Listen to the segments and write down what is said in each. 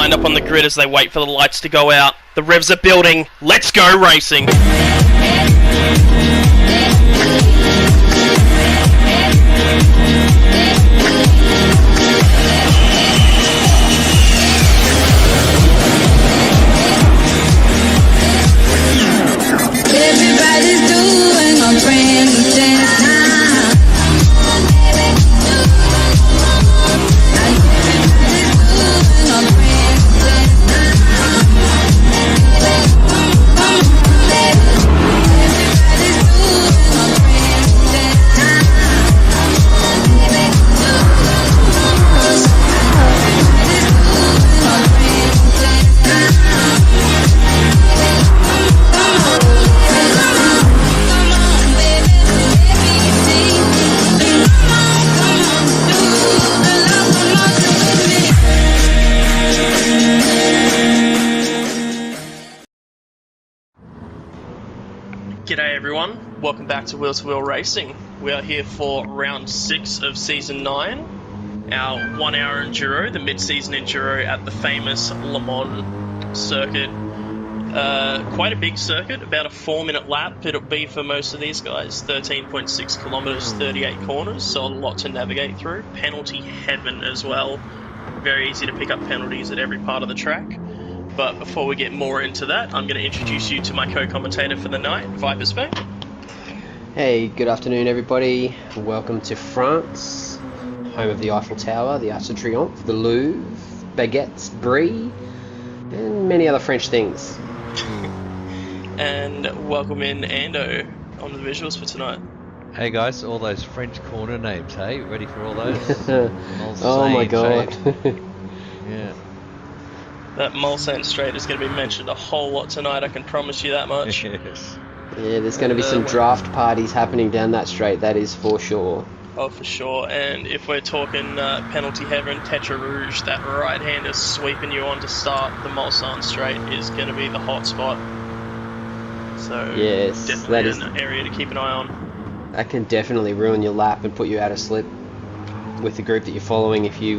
lined up on the grid as they wait for the lights to go out. The revs are building. Let's go racing! G'day everyone, welcome back to Wheel to Wheel Racing. We are here for round 6 of season 9, our 1 hour enduro, the mid-season enduro at the famous Le Mans circuit. Quite a big circuit, about a 4-minute lap it'll be for most of these guys, 13.6 kilometers, 38 corners, so a lot to navigate through. Penalty heaven as well, very easy to pick up penalties at every part of the track. But before we get more into that, I'm going to introduce you to my co-commentator for the night, Viperspace. Hey, good afternoon everybody. Welcome to France, home of the Eiffel Tower, the Arc de Triomphe, the Louvre, baguettes, brie, and many other French things. And welcome in Ando on the visuals for tonight. Hey guys, all those French corner names, hey? Ready for all those? Oh my god. Yeah. That Mulsanne Strait is going to be mentioned a whole lot tonight, I can promise you that much. Yes. Yeah, there's going to be some draft parties happening down that straight, that is for sure. Oh, for sure. And if we're talking penalty heaven, Tetra Rouge, that right-hander sweeping you on to start the Mulsanne Strait is going to be the hot spot. So, yes, definitely an area to keep an eye on. That can definitely ruin your lap and put you out of slip with the group that you're following if you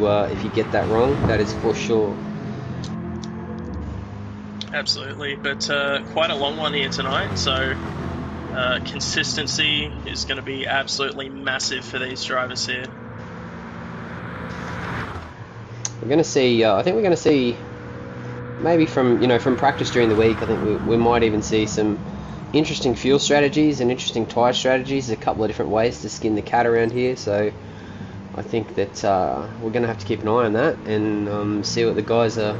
get that wrong, that is for sure. Absolutely, but quite a long one here tonight, so consistency is going to be absolutely massive for these drivers here. We're going to see, I think we're going to see, maybe from practice during the week, I think we might even see some interesting fuel strategies and interesting tyre strategies. There's a couple of different ways to skin the cat around here, so I think that we're going to have to keep an eye on that and see what the guys are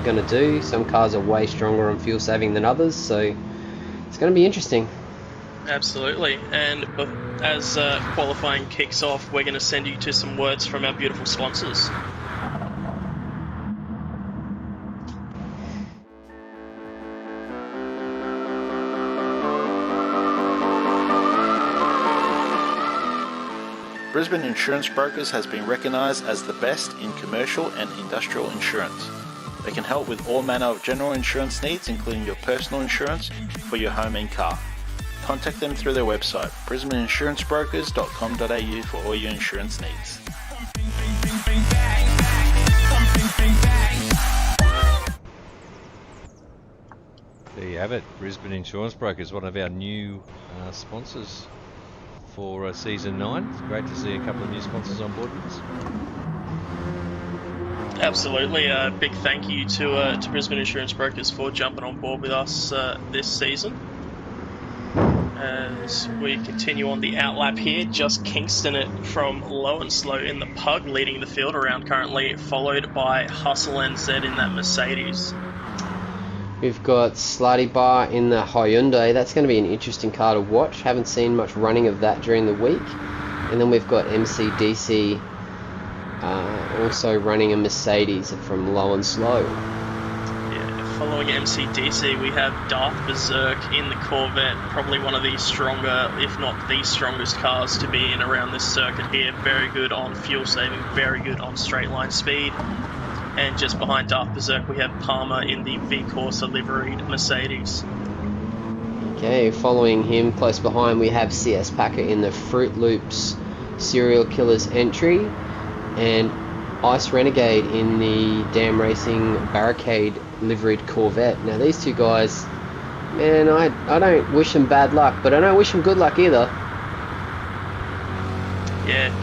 going to do. Some cars are way stronger on fuel saving than others, so it's going to be interesting. Absolutely, and as qualifying kicks off, we're going to send you to some words from our beautiful sponsors. Brisbane Insurance Brokers has been recognised as the best in commercial and industrial insurance. They can help with all manner of general insurance needs, including your personal insurance for your home and car. Contact them through their website, brisbaneinsurancebrokers.com.au for all your insurance needs. There you have it, Brisbane Insurance Brokers, one of our new sponsors for Season 9. It's great to see a couple of new sponsors on board with us. Absolutely, a big thank you to Brisbane Insurance Brokers for jumping on board with us this season. As we continue on the outlap here, just Kingston it from low and slow in the Pug, leading the field around currently, followed by Hustle NZ in that Mercedes. We've got Slutty Bar in the Hyundai. That's going to be an interesting car to watch. Haven't seen much running of that during the week. And then we've got MCDC also running a Mercedes from low and slow. Yeah, following MCDC, we have Darth Berserk in the Corvette, probably one of the stronger, if not the strongest cars to be in around this circuit here. Very good on fuel saving, very good on straight line speed. And just behind Darth Berserk, we have Palmer in the V-Corsa liveried Mercedes. Okay, following him close behind, we have CS Packer in the Fruit Loops Serial Killers entry, and Ice Renegade in the Damn Racing Barricade liveried Corvette. Now these two guys, man, I don't wish them bad luck, but I don't wish them good luck either. Yeah,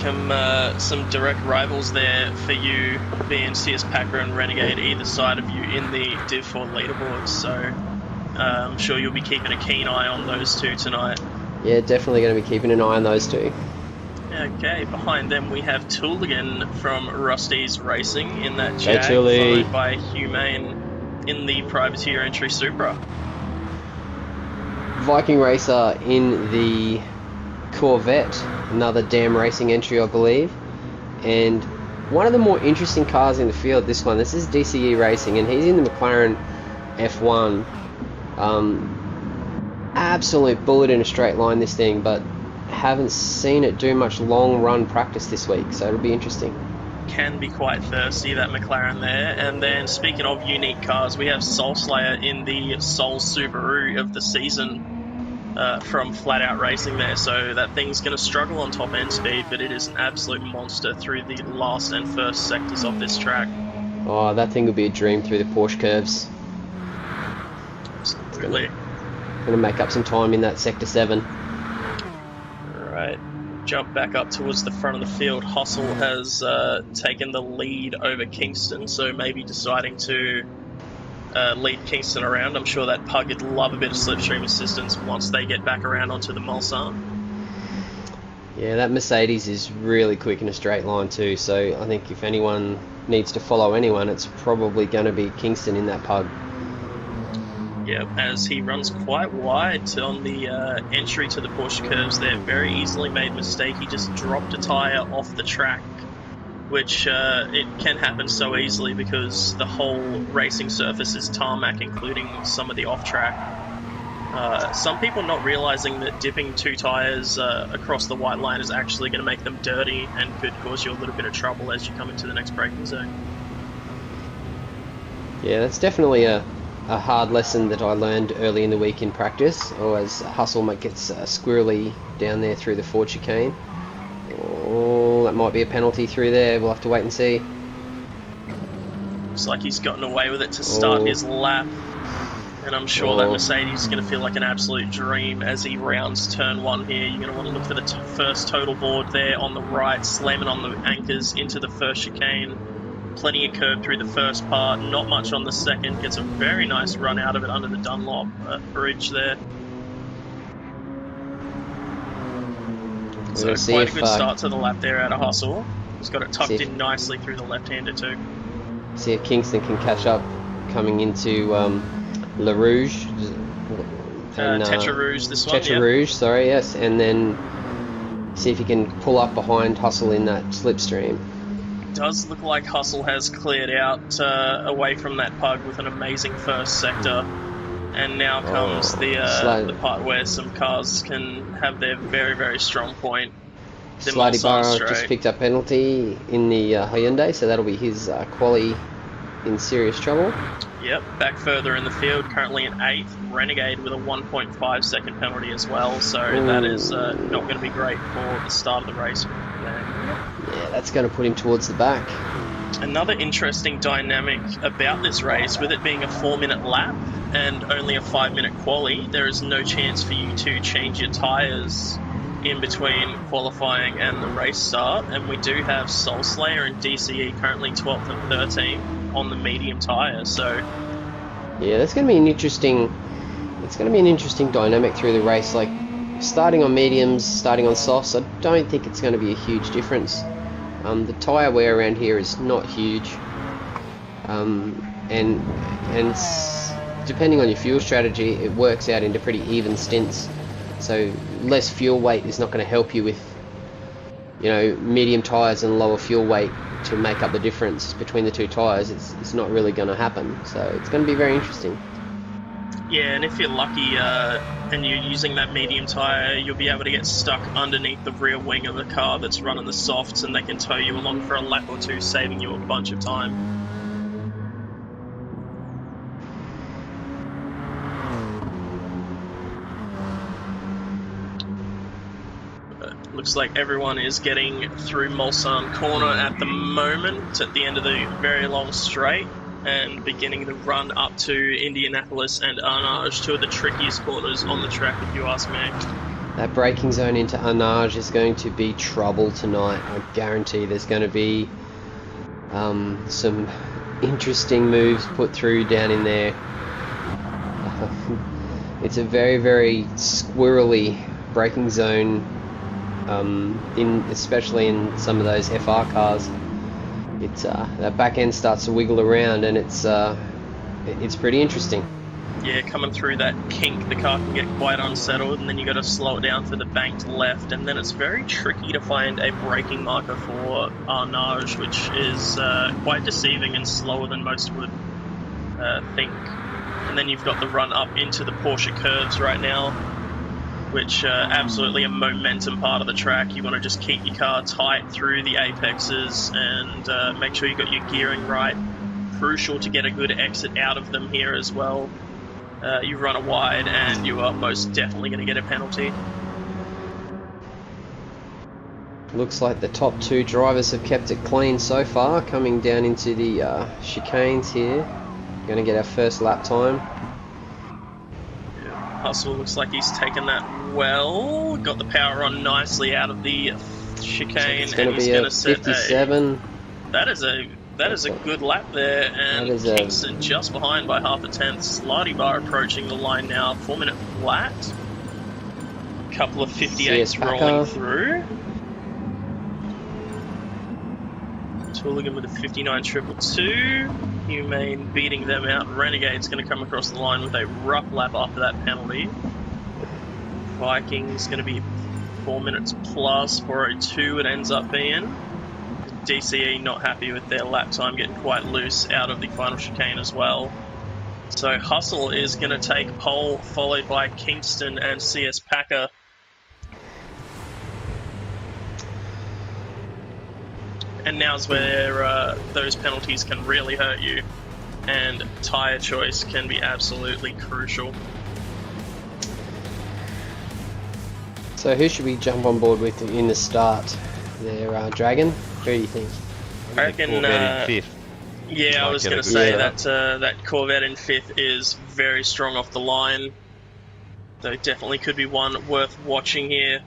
some direct rivals there for you, being CS Packer and Renegade either side of you in the DIV4 leaderboards, so I'm sure you'll be keeping a keen eye on those two tonight. Yeah, definitely going to be keeping an eye on those two. Okay, behind them we have Tooligan from Rusty's Racing in that Jag, Hey, followed by Humane in the Privateer entry Supra. Viking Racer in the Corvette, another Damn Racing entry I believe, and one of the more interesting cars in the field, this is DCE Racing, and he's in the McLaren F1. Absolute bullet in a straight line, this thing, but haven't seen it do much long run practice this week, so it'll be interesting. Can be quite thirsty, that McLaren there. And then speaking of unique cars, we have Soul Slayer in the Soul Subaru of the season. from flat out racing there, so that thing's going to struggle on top end speed, but it is an absolute monster through the last and first sectors of this track. Oh, that thing would be a dream through the Porsche curves. Absolutely. Gonna make up some time in that sector 7. Alright, jump back up towards the front of the field. Hustle has taken the lead over Kingston, so maybe deciding to lead Kingston around. I'm sure that Pug would love a bit of slipstream assistance once they get back around onto the Mulsanne. Yeah, that Mercedes is really quick in a straight line too, so I think if anyone needs to follow anyone, it's probably going to be Kingston in that Pug. Yep, as he runs quite wide on the entry to the Porsche curves there. Very easily made mistake. He just dropped a tyre off the track, which it can happen so easily because the whole racing surface is tarmac, including some of the off-track. Some people not realising that dipping 2 tyres across the white line is actually going to make them dirty and could cause you a little bit of trouble as you come into the next braking zone. Yeah, that's definitely a hard lesson that I learned early in the week in practice, or as Hustle gets squirrely down there through the Ford chicane. Oh, that might be a penalty through there. We'll have to wait and see. Looks like he's gotten away with it to start his lap. And I'm sure that Mercedes is going to feel like an absolute dream as he rounds turn 1 here. You're going to want to look for the first total board there on the right, slamming on the anchors into the first chicane. Plenty of curb through the first part, not much on the second. Gets a very nice run out of it under the Dunlop bridge there. So quite a good start to the lap there out of Hustle. He's got it tucked in nicely through the left-hander too. See if Kingston can catch up coming into Le Rouge. Tetra Rouge, this one. Tetra Rouge, sorry, yes. And then see if he can pull up behind Hustle in that slipstream. Does look like Hustle has cleared out away from that Pug with an amazing first sector, and now comes the part where some cars can have their very, very strong point. Slidey Barra just picked up penalty in the Hyundai, so that'll be his quali in serious trouble. Yep, back further in the field, currently in 8th. Renegade with a 1.5 second penalty as well, so that is not going to be great for the start of the race. Yeah, that's going to put him towards the back. Another interesting dynamic about this race, with it being a 4-minute lap and only a 5-minute quali, there is no chance for you to change your tyres in between qualifying and the race start, and we do have Soul Slayer and DCE currently 12th and 13th on the medium tyre, so yeah, that's going to be an interesting. It's going to be an interesting dynamic through the race. Like starting on mediums, starting on softs, I don't think it's going to be a huge difference. The tyre wear around here is not huge, and depending on your fuel strategy, it works out into pretty even stints. So less fuel weight is not going to help you with, medium tyres and lower fuel weight to make up the difference between the 2 tyres. It's not really going to happen. So it's going to be very interesting. Yeah, and if you're lucky and you're using that medium tyre, you'll be able to get stuck underneath the rear wing of a car that's running the softs, and they can tow you along for a lap or 2, saving you a bunch of time. Looks like everyone is getting through Mulsanne corner at the moment, at the end of the very long straight, and beginning the run up to Indianapolis and Arnage, 2 of the trickiest corners on the track, if you ask me. That braking zone into Arnage is going to be trouble tonight. I guarantee there's going to be some interesting moves put through down in there. It's a very, very squirrely braking zone, especially in some of those FR cars. It's that back end starts to wiggle around, and it's pretty interesting. Yeah, coming through that kink, the car can get quite unsettled, and then you got to slow it down for the banked left, and then it's very tricky to find a braking marker for Arnage, which is quite deceiving and slower than most would think. And then you've got the run up into the Porsche curves right now, which absolutely a momentum part of the track. You want to just keep your car tight through the apexes and make sure you got your gearing right. Crucial to get a good exit out of them here as well. you run a wide and you are most definitely going to get a penalty. Looks like the top two drivers have kept it clean so far, coming down into the chicanes here. Going to get our first lap time. Yeah, Hustle looks like he's taken that well. Got the power on nicely out of the chicane, It's going and to he's be going a to set 57. That is a good lap there, and Kingston just behind by half a tenth. Slidey Bar approaching the line now, 4 minute flat. Couple of 58s rolling through. Tooligan with a 59.222. Humane beating them out. Renegade's going to come across the line with a rough lap after that penalty. Viking's going to be 4 minutes plus, 4:02 it ends up being. DCE not happy with their lap time, getting quite loose out of the final chicane as well. So Hustle is going to take pole, followed by Kingston and CS Packer. And now's where those penalties can really hurt you, and tyre choice can be absolutely crucial. So who should we jump on board with in the start? Their Dragon? Who do you think? I reckon, Corvette in fifth. Yeah, I was going to say that Corvette in fifth is very strong off the line. So definitely could be one worth watching here.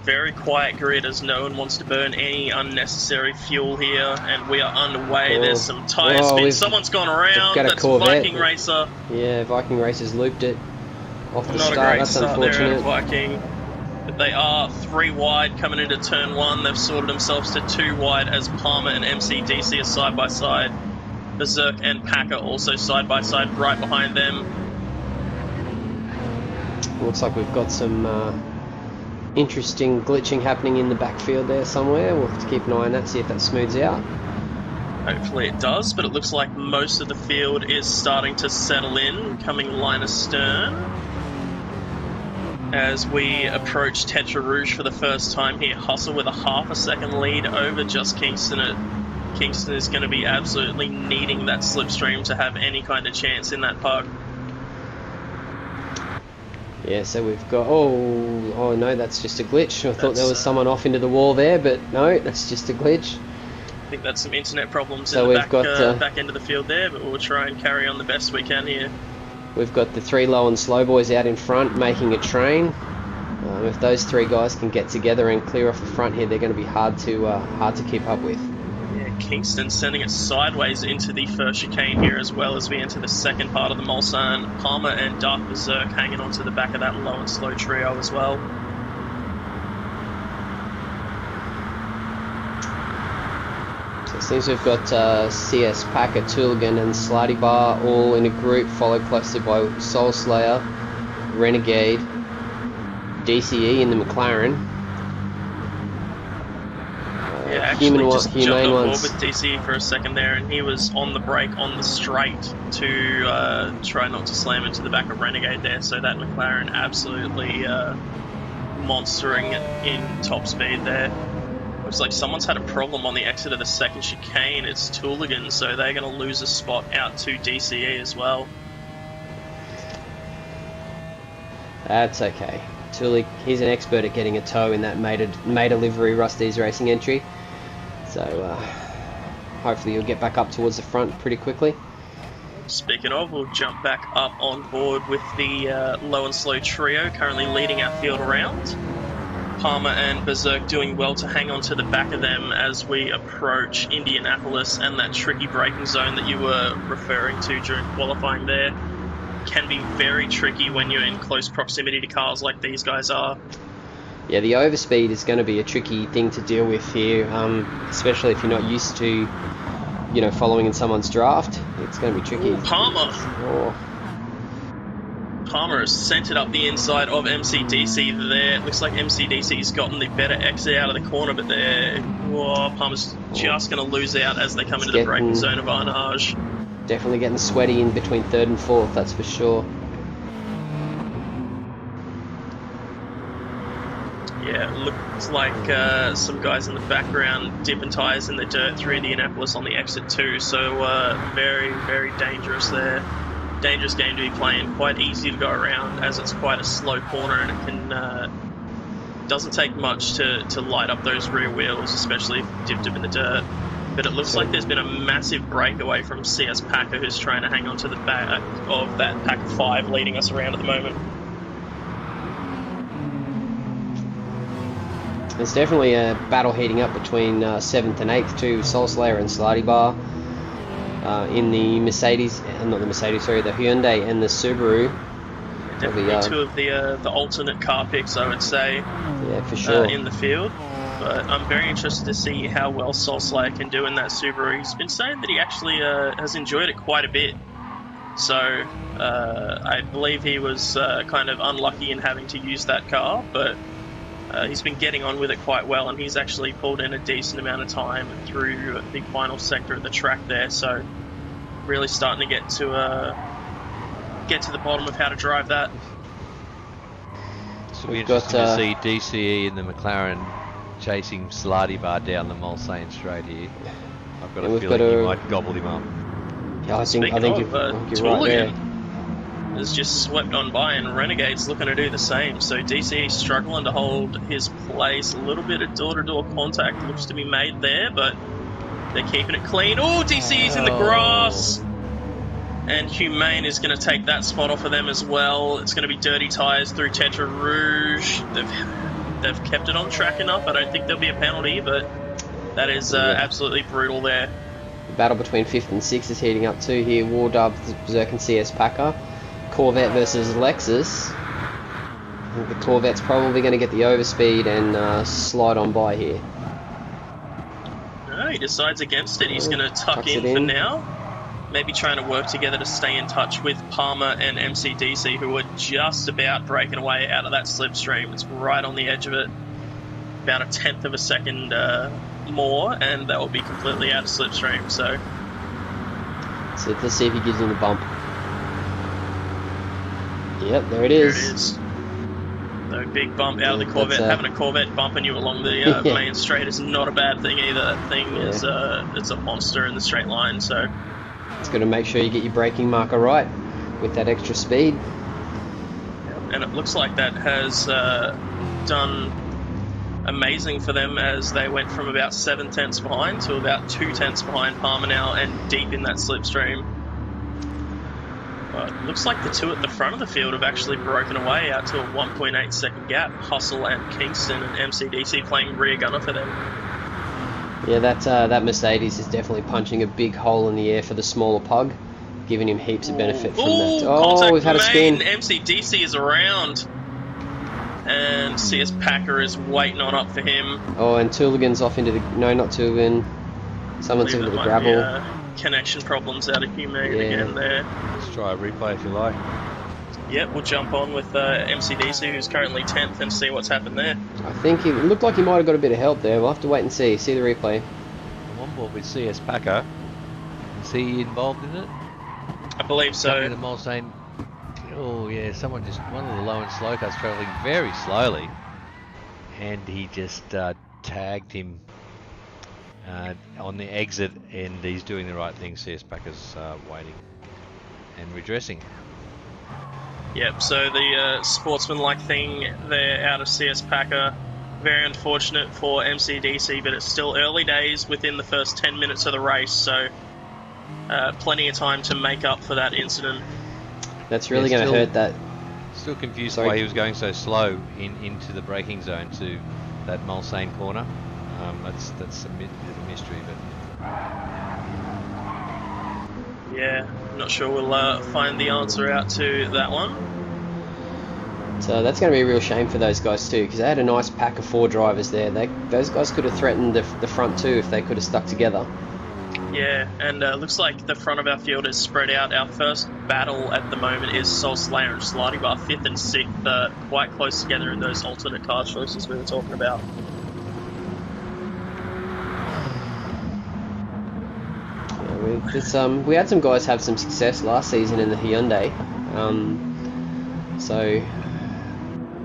Very quiet grid as no one wants to burn any unnecessary fuel here, and we are underway. There's some tyre spin. Someone's gone around. Got a That's Corvette. Viking Racer. Yeah, Viking Racer's looped it off the Not start. a great That's start unfortunate. there, Viking. But they are 3 wide coming into turn 1. They've sorted themselves to 2 wide as Palmer and MCDC are side by side. Berserk and Packer also side by side right behind them. Looks like we've got some interesting glitching happening in the backfield there somewhere. We'll have to keep an eye on that, see if that smooths out. Hopefully it does, but it looks like most of the field is starting to settle in, coming line astern. As we approach Tetra Rouge for the first time here, Hustle with a half a second lead over just Kingston. Kingston is going to be absolutely needing that slipstream to have any kind of chance in that pug. Yeah, so we've got... Oh no, that's just a glitch. I thought there was someone off into the wall there, but no, that's just a glitch. I think that's some internet problems So in the we've got, back end of the field there, but we'll try and carry on the best we can here. We've got the 3 low and slow boys out in front making a train. If those 3 guys can get together and clear off the front here, they're going to be hard to keep up with. Yeah, Kingston sending it sideways into the first chicane here as well as we enter the second part of the Mulsanne. Palmer and Dark Berserk hanging onto the back of that low and slow trio as well. So it seems we've got CS Packer, Tooligan and Slidey Bar all in a group, followed closely by Soul Slayer, Renegade, DCE in the McLaren. Yeah, actually just jumped on board ones. with DC for a second there, and he was on the brake on the straight to try not to slam into the back of Renegade there, so that McLaren absolutely monstering in top speed there. Looks like someone's had a problem on the exit of the second chicane. It's Tooligan, so they're going to lose a spot out to DCE as well. That's okay. Toolig, he's an expert at getting a tow in that Mater livery Rusty's racing entry. So hopefully you'll get back up towards the front pretty quickly. Speaking of, we'll jump back up on board with the low and slow trio, currently leading our field around. Palmer and Berserk doing well to hang on to the back of them as we approach Indianapolis, and that tricky braking zone that you were referring to during qualifying there can be very tricky when you're in close proximity to cars like these guys are. Yeah, the overspeed is going to be a tricky thing to deal with here, especially if you're not used to, following in someone's draft. It's going to be tricky. Palmer! Oh. Palmer has sent it up the inside of MCDC there. It looks like MCDC's gotten the better exit out of the corner, but Palmer's just going to lose out as they come into the braking zone of Arnage. Definitely getting sweaty in between 3rd and 4th, that's for sure. Yeah, it looks like some guys in the background dipping tyres in the dirt through Indianapolis on the exit too, so very, very dangerous there. dangerous game to be playing. Quite easy to go around as it's quite a slow corner, and it can doesn't take much to light up those rear wheels, especially if you dipped them in the dirt. But it looks like there's been a massive breakaway from CS Packer, who's trying to hang on to the back of that pack of 5 leading us around at the moment. There's definitely a battle heating up between 7th and 8th too, Soul Slayer and Slarty Bar in the Mercedes, not the Mercedes, sorry, the Hyundai and the Subaru. Definitely two of the alternate car picks, I would say. Yeah, for sure. In the field. But I'm very interested to see how well Soul Slayer can do in that Subaru. He's been saying that he actually has enjoyed it quite a bit. So I believe he was kind of unlucky in having to use that car, but he's been getting on with it quite well, and he's actually pulled in a decent amount of time through the final sector of the track there. So really starting to get to the bottom of how to drive that. So it'll be interesting to see DCE and the McLaren chasing Slarty Bar down the Mulsanne straight here. I've got a feeling he might gobble him up. Yeah, I think you're right there. Has just swept on by, and Renegade's looking to do the same. So DCE struggling to hold his place. A little bit of door-to-door contact looks to be made there, but they're keeping it clean. Oh, DCE's in the grass! And Humane is going to take that spot off of them as well. It's going to be dirty tyres through Tetra Rouge. They've kept it on track enough. I don't think there'll be a penalty, but that is absolutely brutal there. The battle between 5th and 6th is heating up too here. War Dub, Berserk and CS Packer. Corvette versus Lexus. I think the Corvette's probably going to get the overspeed and slide on by here. No, he decides against it. He's going to tuck in for now. Maybe trying to work together to stay in touch with Palmer and MCDC, who are just about breaking away out of that slipstream. It's right on the edge of it. About 1/10 of a second more, and that will be completely out of slipstream. So let's see if he gives him the bump. Yep, there it is. There it is. No big bump out of the Corvette. Having a Corvette bumping you along the main straight is not a bad thing either. That thing is it's a monster in the straight line. So it's got to make sure you get your braking marker right with that extra speed. And it looks like that has done amazing for them, as they went from about 7/10 behind to about 2/10 behind Palmer now, and deep in that slipstream. But it looks like the two at the front of the field have actually broken away out to a 1.8 second gap. Hustle and Kingston and MCDC playing rear gunner for them. Yeah, that Mercedes is definitely punching a big hole in the air for the smaller pug, giving him heaps of benefit from that. Oh, we've had a spin. MCDC is around, and CS Packer is waiting on up for him. Oh, and Tooligan's off into the... No, not Tooligan. Someone's into the gravel. Connection problems out of Humane again there. Let's try a replay if you like. Yep, we'll jump on with MCDC, who's currently 10th, and see what's happened there. I think it looked like he might have got a bit of help there. We'll have to wait and see the replay. I'm on board with CS Packer. Is he involved in it? I believe so. The Mulsanne. Oh yeah, one of the low and slow cars travelling very slowly, and he just tagged him on the exit, and he's doing the right thing. CS Packer's waiting and redressing. Yep, so the sportsman-like thing there out of CS Packer. Very unfortunate for MCDC, but it's still early days within the first 10 minutes of the race, so plenty of time to make up for that incident. That's really going to hurt that. Still confused why he was going so slow into the braking zone to that Mulsanne corner. That's a bit of a mystery, but yeah, I'm not sure we'll find the answer out to that one. So that's going to be a real shame for those guys too, because they had a nice pack of 4 drivers there. Those guys could have threatened the front too if they could have stuck together. Yeah, and looks like the front of our field is spread out. Our first battle at the moment is Soul Slayer and Slarty Bar, 5th and 6th, quite close together in those alternate car choices we were talking about. We had some guys have some success last season in the Hyundai, so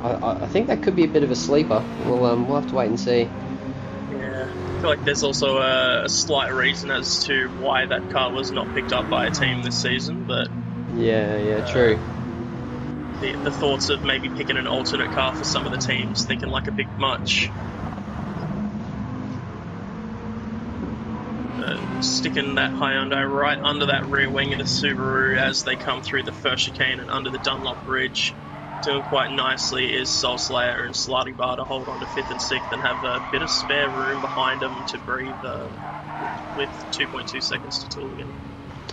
I think that could be a bit of a sleeper. We'll have to wait and see. Yeah, I feel like there's also a slight reason as to why that car was not picked up by a team this season, but Yeah, true. The thoughts of maybe picking an alternate car for some of the teams, thinking like a bit much. Sticking that Hyundai right under that rear wing of the Subaru as they come through the first chicane and under the Dunlop Bridge. Doing quite nicely is Soul Slayer and Slutty Bar to hold on to 5th and 6th and have a bit of spare room behind them to breathe with 2.2 seconds to Tooligan.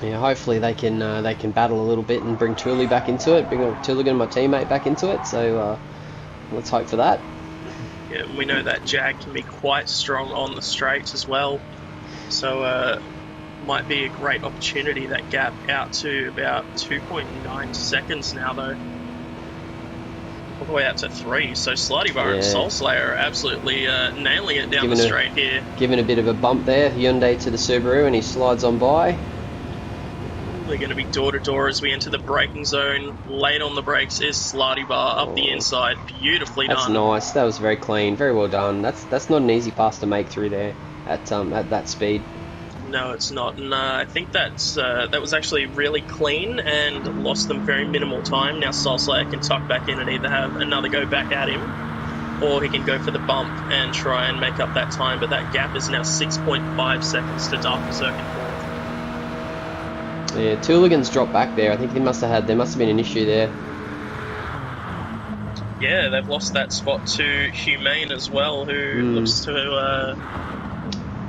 Yeah, hopefully they can battle a little bit and bring Tooley back into it, bring Tooligan, my teammate, back into it. So let's hope for that. Yeah, we know that Jag can be quite strong on the straights as well. So might be a great opportunity, that gap out to about 2.9 seconds now though. All the way out to 3, so Slutty Bar and Soul Slayer are absolutely nailing it down the straight here. Giving a bit of a bump there, Hyundai to the Subaru, and he slides on by. They're going to be door to door as we enter the braking zone. Late on the brakes is Slutty Bar up the inside, beautifully done. That's nice, that was very clean, very well done. That's not an easy pass to make through there at that speed. No, it's not, and I think that was actually really clean and lost them very minimal time. Now Soul Slayer can tuck back in and either have another go back at him, or he can go for the bump and try and make up that time, but that gap is now 6.5 seconds to Dark Berserk in 4th. Yeah, Tooligan's dropped back there. I think there must have been an issue there. Yeah, they've lost that spot to Humane as well, who looks to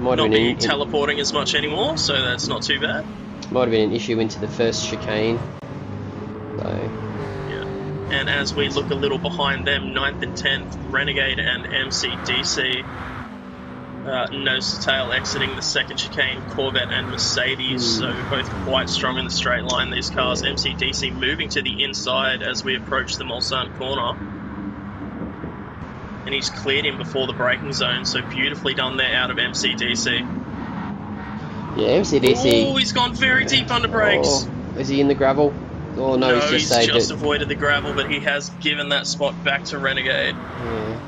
not be teleporting as much anymore, so that's not too bad. Might have been an issue into the first chicane. So. Yeah, and as we look a little behind them, 9th and 10th, Renegade and MCDC, nose to tail exiting the second chicane, Corvette and Mercedes, so both quite strong in the straight line, these cars. MCDC moving to the inside as we approach the Mulsanne corner. And he's cleared him before the braking zone, so beautifully done there out of MCDC. Yeah, MCDC. Oh, he's gone very deep under brakes. Oh, is he in the gravel? Oh no, he's just avoided the gravel, but he has given that spot back to Renegade. Yeah.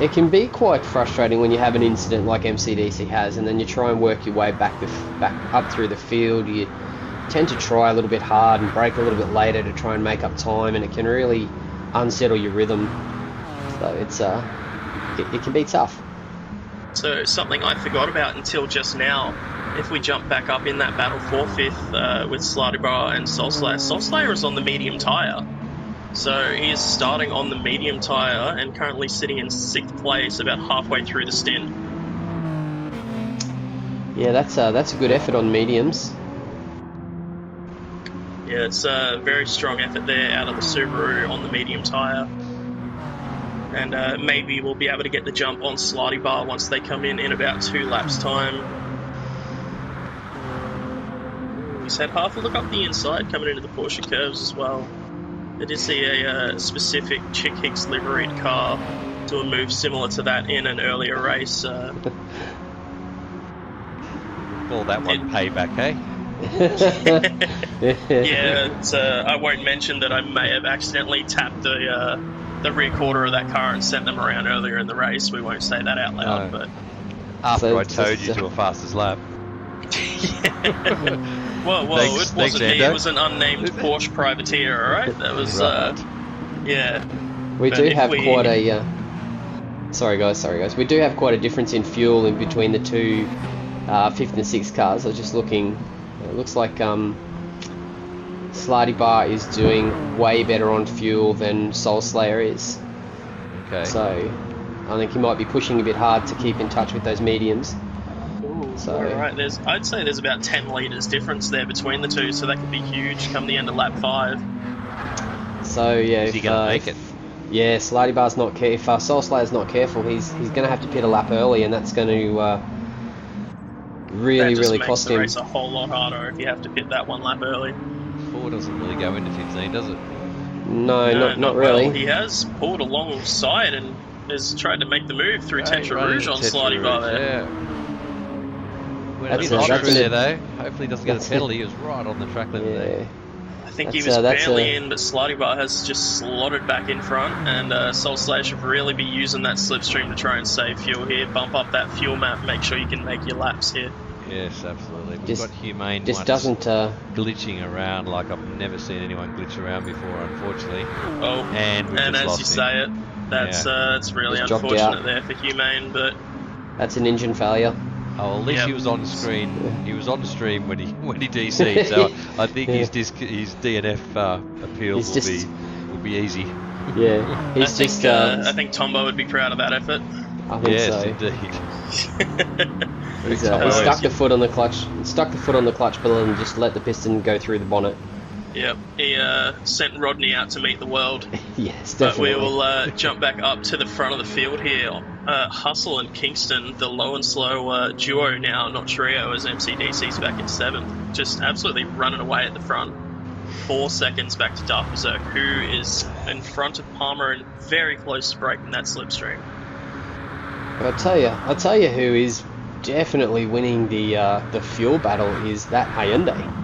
It can be quite frustrating when you have an incident like MCDC has, and then you try and work your way back up through the field. You tend to try a little bit hard and brake a little bit later to try and make up time, and it can really unsettle your rhythm. So it's it can be tough. So something I forgot about until just now, if we jump back up in that battle for 5th with Slutty Bar and Soul Slayer. Soul Slayer is on the medium tyre. So he is starting on the medium tyre and currently sitting in 6th place about halfway through the stint. Yeah, that's a good effort on mediums. Yeah, it's a very strong effort there out of the Subaru on the medium tyre. And maybe we'll be able to get the jump on Slutty Bar once they come in about 2 laps time. He's had half a look up the inside coming into the Porsche curves as well. I did see a specific Chick Hicks liveried car do a move similar to that in an earlier race. Call that one payback, eh? Yeah, I won't mention that I may have accidentally tapped the rear quarter of that car and sent them around earlier in the race. We won't say that out loud, but after I towed you to a fastest lap. Well, it wasn't me. It was an unnamed Porsche privateer. All right, that was yeah. We do have quite a. Sorry guys. We do have quite a difference in fuel in between the two 5th and 6th cars. I was just looking. It looks like Slutty Bar is doing way better on fuel than Soul Slayer is. Okay. So I think he might be pushing a bit hard to keep in touch with those mediums. So alright, I'd say there's about 10 litres difference there between the two, so that could be huge come the end of lap 5. So yeah, is he going to make it? Yeah, Slutty Bar's not careful. If Soul Slayer's not careful, he's going to have to pit a lap early, and that's going to really cost him. That makes the race a whole lot harder if you have to pit that 1 lap early. 4 doesn't really go into 15, does it? No, not really. Well. He has pulled alongside and has tried to make the move through Tetra Rouge on Slutty Bar there. Yeah. That's there though. Hopefully he doesn't get a penalty. He was right on the track limit there. I think he was barely in, but Slutty Bar has just slotted back in front, and Soul Slayer should really be using that slipstream to try and save fuel here. Bump up that fuel map, make sure you can make your laps here. Yes, absolutely. We've Just- got Humane Just once doesn't. glitching around like I've never seen anyone glitch around before, unfortunately. Oh, And we and just as lost you him. say it, that's really Just dropped unfortunate out. there for Humane, but That's an engine failure. Oh, well, at least Yep. he was on screen. He was on the stream when he DC'd, so I think Yeah. his DNF appeal He's will be easy. Yeah, he's just. I think Tombo would be proud of that effort. I think Yes, so. indeed. Very He's Tombo-esque. stuck the foot on the clutch. Stuck the foot on the clutch pedal and just let the piston go through the bonnet. Yep, he sent Rodney out to meet the world. Yes, But we definitely. will jump back up to the front of the field here. Hustle and Kingston, the low and slow duo now, not trio, as MCDC's back in 7th. Just absolutely running away at the front. 4 seconds back to Dark Berserk, who is in front of Palmer and very close to breaking that slipstream. But I'll tell you who is definitely winning the fuel battle is that Hyundai.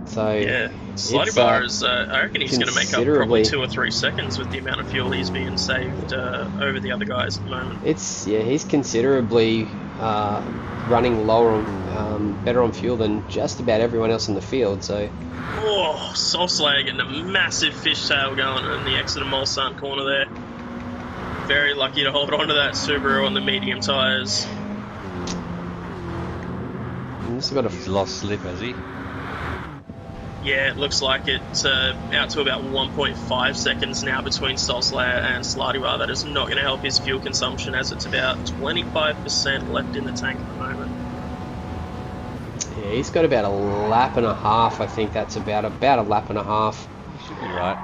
So Yeah, Slidey it's, Bar is, I reckon he's going to make up considerably- probably 2 or 3 seconds with the amount of fuel he's being saved over the other guys at the moment. he's considerably running lower on better on fuel than just about everyone else in the field. So Oh, Soul Slayer getting a massive fishtail going in the exit of Mulsanne corner there. Very lucky to hold on to that Subaru on the medium tyres. he's got a He's lost slip, has he? Yeah, it looks like it's out to about 1.5 seconds now between Soul Slayer and Slidey. That is not going to help his fuel consumption, as it's about 25% left in the tank at the moment. Yeah, he's got about a lap and a half. I think that's about a lap and a half. He should be right.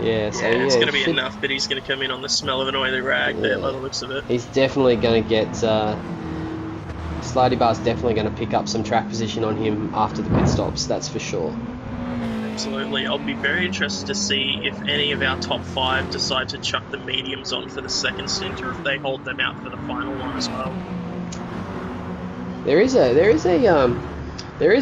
Yeah, so It's going to be should- enough, but he's going to come in on the smell of an oily rag there by the looks of it. He's definitely going to get. Slidey Bar's definitely going to pick up some track position on him after the pit stops. That's for sure. Absolutely. I'll be very interested to see if any of our top 5 decide to chuck the mediums on for the second stint, or if they hold them out for the final one as well. There is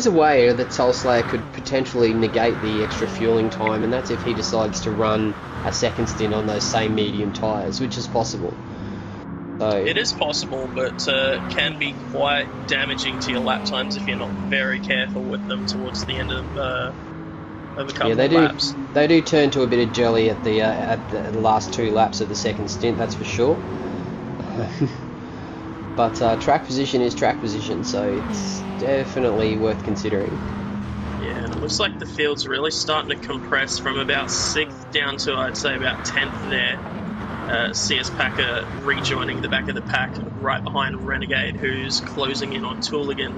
a way that Soul Slayer could potentially negate the extra fueling time, and that's if he decides to run a second stint on those same medium tyres, which is possible. So It is possible, but can be quite damaging to your lap times if you're not very careful with them towards the end of a couple they of do. laps. They do turn to a bit of jelly at the last 2 laps of the second stint. That's for sure. But track position is track position, so it's definitely worth considering. Yeah, and it looks like the field's really starting to compress from about 6th down to, I'd say, about 10th there. CS Packer rejoining the back of the pack right behind Renegade, who's closing in on Tooligan,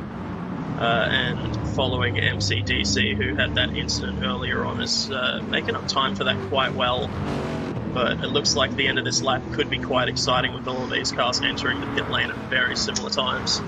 and following MCDC, who had that incident earlier on, is making up time for that quite well. But it looks like the end of this lap could be quite exciting with all of these cars entering the pit lane at very similar times.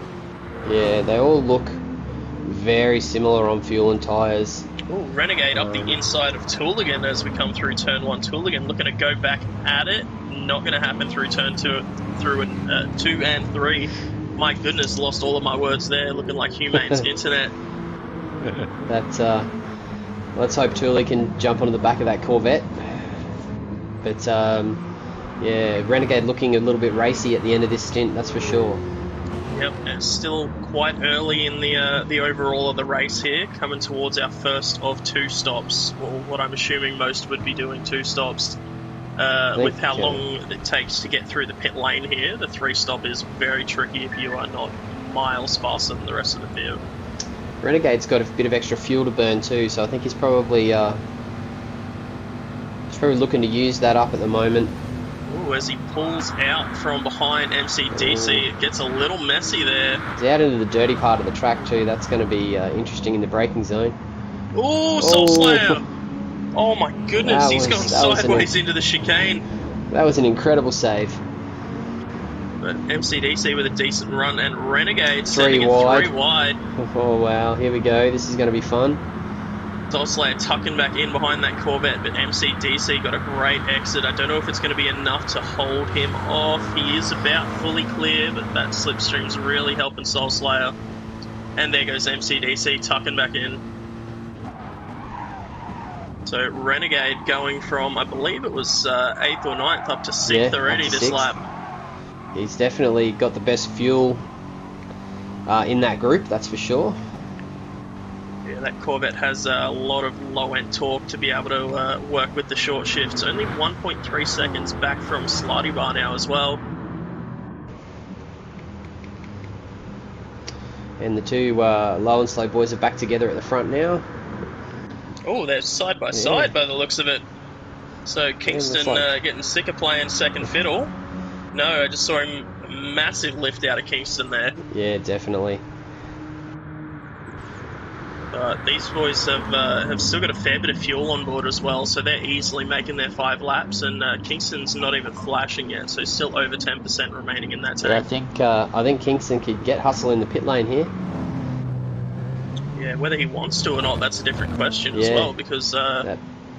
Yeah, they all look very similar on fuel and tyres. Ooh, Renegade up the inside of Tooligan as we come through turn 1. Tooligan looking to go back at it. Not going to happen through turn 2 and 3. My goodness, lost all of my words there. Looking like Humane's internet. Let's hope Tooley can jump onto the back of that Corvette. But yeah, Renegade looking a little bit racy at the end of this stint, that's for sure. Yep, and still quite early in the overall of the race here, coming towards our first of 2 stops, or what I'm assuming most would be doing 2 stops. With how long it takes to get through the pit lane here, the 3 stop is very tricky if you are not miles faster than the rest of the field. Renegade's got a bit of extra fuel to burn too, so I think he's probably looking to use that up at the moment. Ooh, as he pulls out from behind MCDC, it gets a little messy there. He's out into the dirty part of the track too. That's going to be interesting in the braking zone. Ooh, Soul Slayer! Oh my goodness, he's gone sideways into the chicane. That was an incredible save. But MCDC with a decent run, and Renegade sending it 3 wide. Oh wow, here we go. This is going to be fun. Soul Slayer tucking back in behind that Corvette, but MCDC got a great exit. I don't know if it's going to be enough to hold him off. He is about fully clear, but that slipstream's really helping Soul Slayer. And there goes MCDC tucking back in. So Renegade going from, I believe it was 8th or 9th up to 6th already this lap. He's definitely got the best fuel in that group, that's for sure. Yeah, that Corvette has a lot of low-end torque to be able to work with the short shifts. Only 1.3 seconds back from Slidey Bar now as well. And the two low and slow boys are back together at the front now. Oh, they're side by side by the looks of it. So Kingston getting sick of playing second fiddle. No, I just saw him massive lift out of Kingston there. Yeah, definitely. These boys have still got a fair bit of fuel on board as well, so they're easily making their 5 laps, and Kingston's not even flashing yet, so still over 10% remaining in that tank. Yeah, I think Kingston could get Hustle in the pit lane here. Yeah, whether he wants to or not, that's a different question as well, because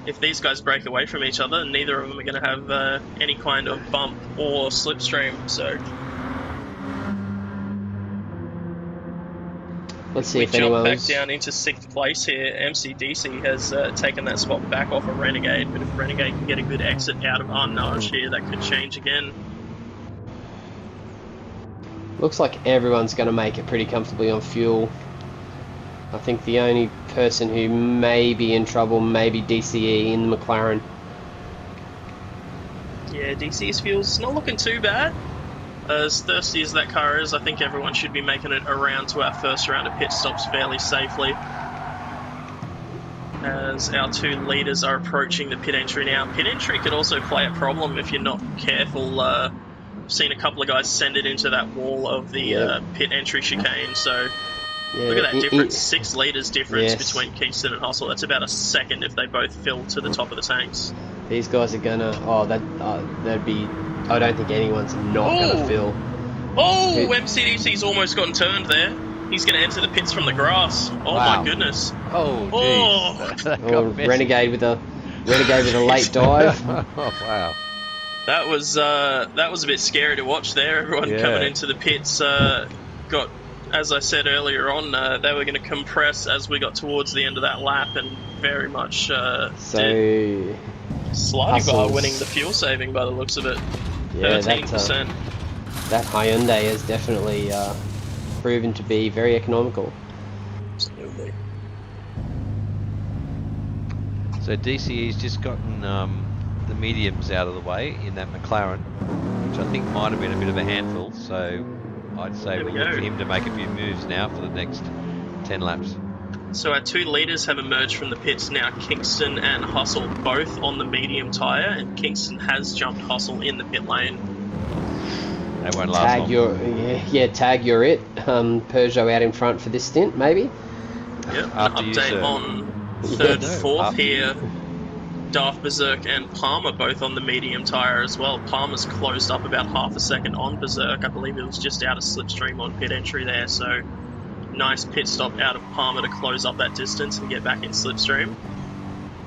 if these guys break away from each other, neither of them are going to have any kind of bump or slipstream, so... Let's see we if anyone jump back down into 6th place here. MCDC has taken that spot back off of Renegade, but if Renegade can get a good exit out of Arnage here, that could change again. Looks like everyone's going to make it pretty comfortably on fuel. I think the only person who may be in trouble may be DCE in the McLaren. Yeah, DCE's fuel's not looking too bad. As thirsty as that car is, I think everyone should be making it around to our first round of pit stops fairly safely. As our 2 leaders are approaching the pit entry now. Pit entry could also play a problem if you're not careful. I've seen a couple of guys send it into that wall of the pit entry chicane, so look at that difference. 6 litres difference between Kingston and Hustle. That's about a second if they both fill to the top of the tanks. These guys are gonna... that'd be... I don't think anyone's not gonna fill. Oh, MCDC's almost gotten turned there. He's gonna enter the pits from the grass. Oh my goodness. Oh, Renegade with a late dive. Oh wow. That was a bit scary to watch there. Everyone coming into the pits got, as I said earlier on, they were going to compress as we got towards the end of that lap, and very much did. Slidey Bar winning the fuel saving by the looks of it. Yeah, 13%. That Hyundai has definitely proven to be very economical. Absolutely. So DCE's just gotten the mediums out of the way in that McLaren, which I think might have been a bit of a handful, so I'd say we'll look for him to make a few moves now for the next 10 laps. So our 2 leaders have emerged from the pits now, Kingston and Hustle, both on the medium tyre, and Kingston has jumped Hustle in the pit lane. They won't last long. Tag, you're it. Peugeot out in front for this stint, maybe? Yep, an update on 3rd, 4th here. Daft Berserk and Palmer both on the medium tyre as well. Palmer's closed up about half a second on Berserk. I believe it was just out of slipstream on pit entry there, so nice pit stop out of Palmer to close up that distance and get back in slipstream.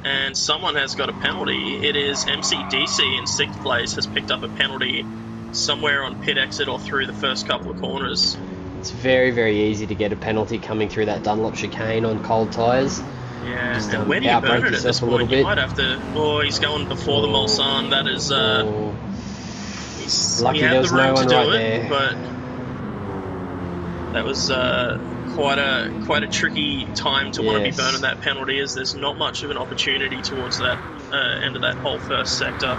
And someone has got a penalty. It is MCDC in 6th place has picked up a penalty somewhere on pit exit or through the first couple of corners. It's very, very easy to get a penalty coming through that Dunlop chicane on cold tyres. Yeah, just, and where do you burn it at this point? You might have to... Oh, he's going before the Mulsanne. That is... Lucky there was no one right there. But that was quite a tricky time to want to be burning that penalty, as there's not much of an opportunity towards that end of that whole first sector.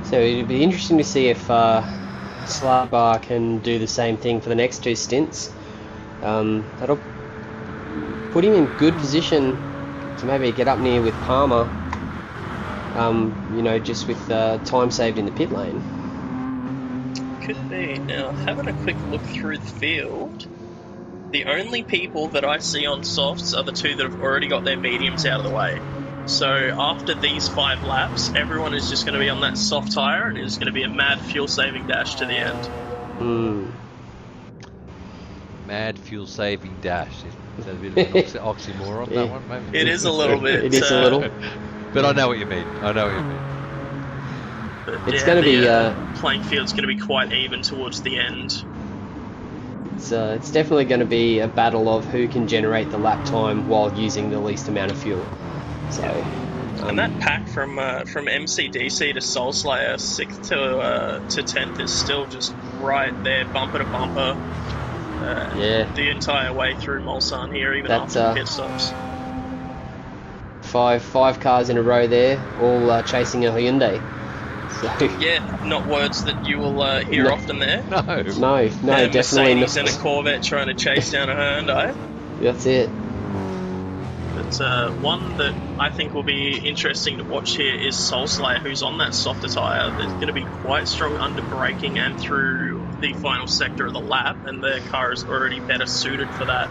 So it'd be interesting to see if Slidey Bar can do the same thing for the next 2 stints. That'll put him in good position to maybe get up near with Palmer, just with time saved in the pit lane. Could be. Now, having a quick look through the field, the only people that I see on softs are the 2 that have already got their mediums out of the way. So after these 5 laps, everyone is just going to be on that soft tyre, and it's going to be a mad fuel-saving dash to the end. Mad fuel-saving dash. Is that a bit of an oxymoron, that one, maybe? It is a little bit. It is a little. But I know what you mean. But it's going to be... playing field's going to be quite even towards the end. It's definitely going to be a battle of who can generate the lap time while using the least amount of fuel. So, and that pack from MCDC to Soulslayer 6th to 10th is still just right there, bumper to bumper. Yeah. The entire way through Mulsanne here, even That's, after the pit stops. Five cars in a row there, all chasing a Hyundai. So Yeah, not words that you will hear No. often there. No. no, definitely Mercedes not. and a Corvette trying to chase down a Hyundai. That's it. But one that I think will be interesting to watch here is Soulslayer, who's on that softer tyre. There's going to be quite strong under braking and through the final sector of the lap, and their car is already better suited for that.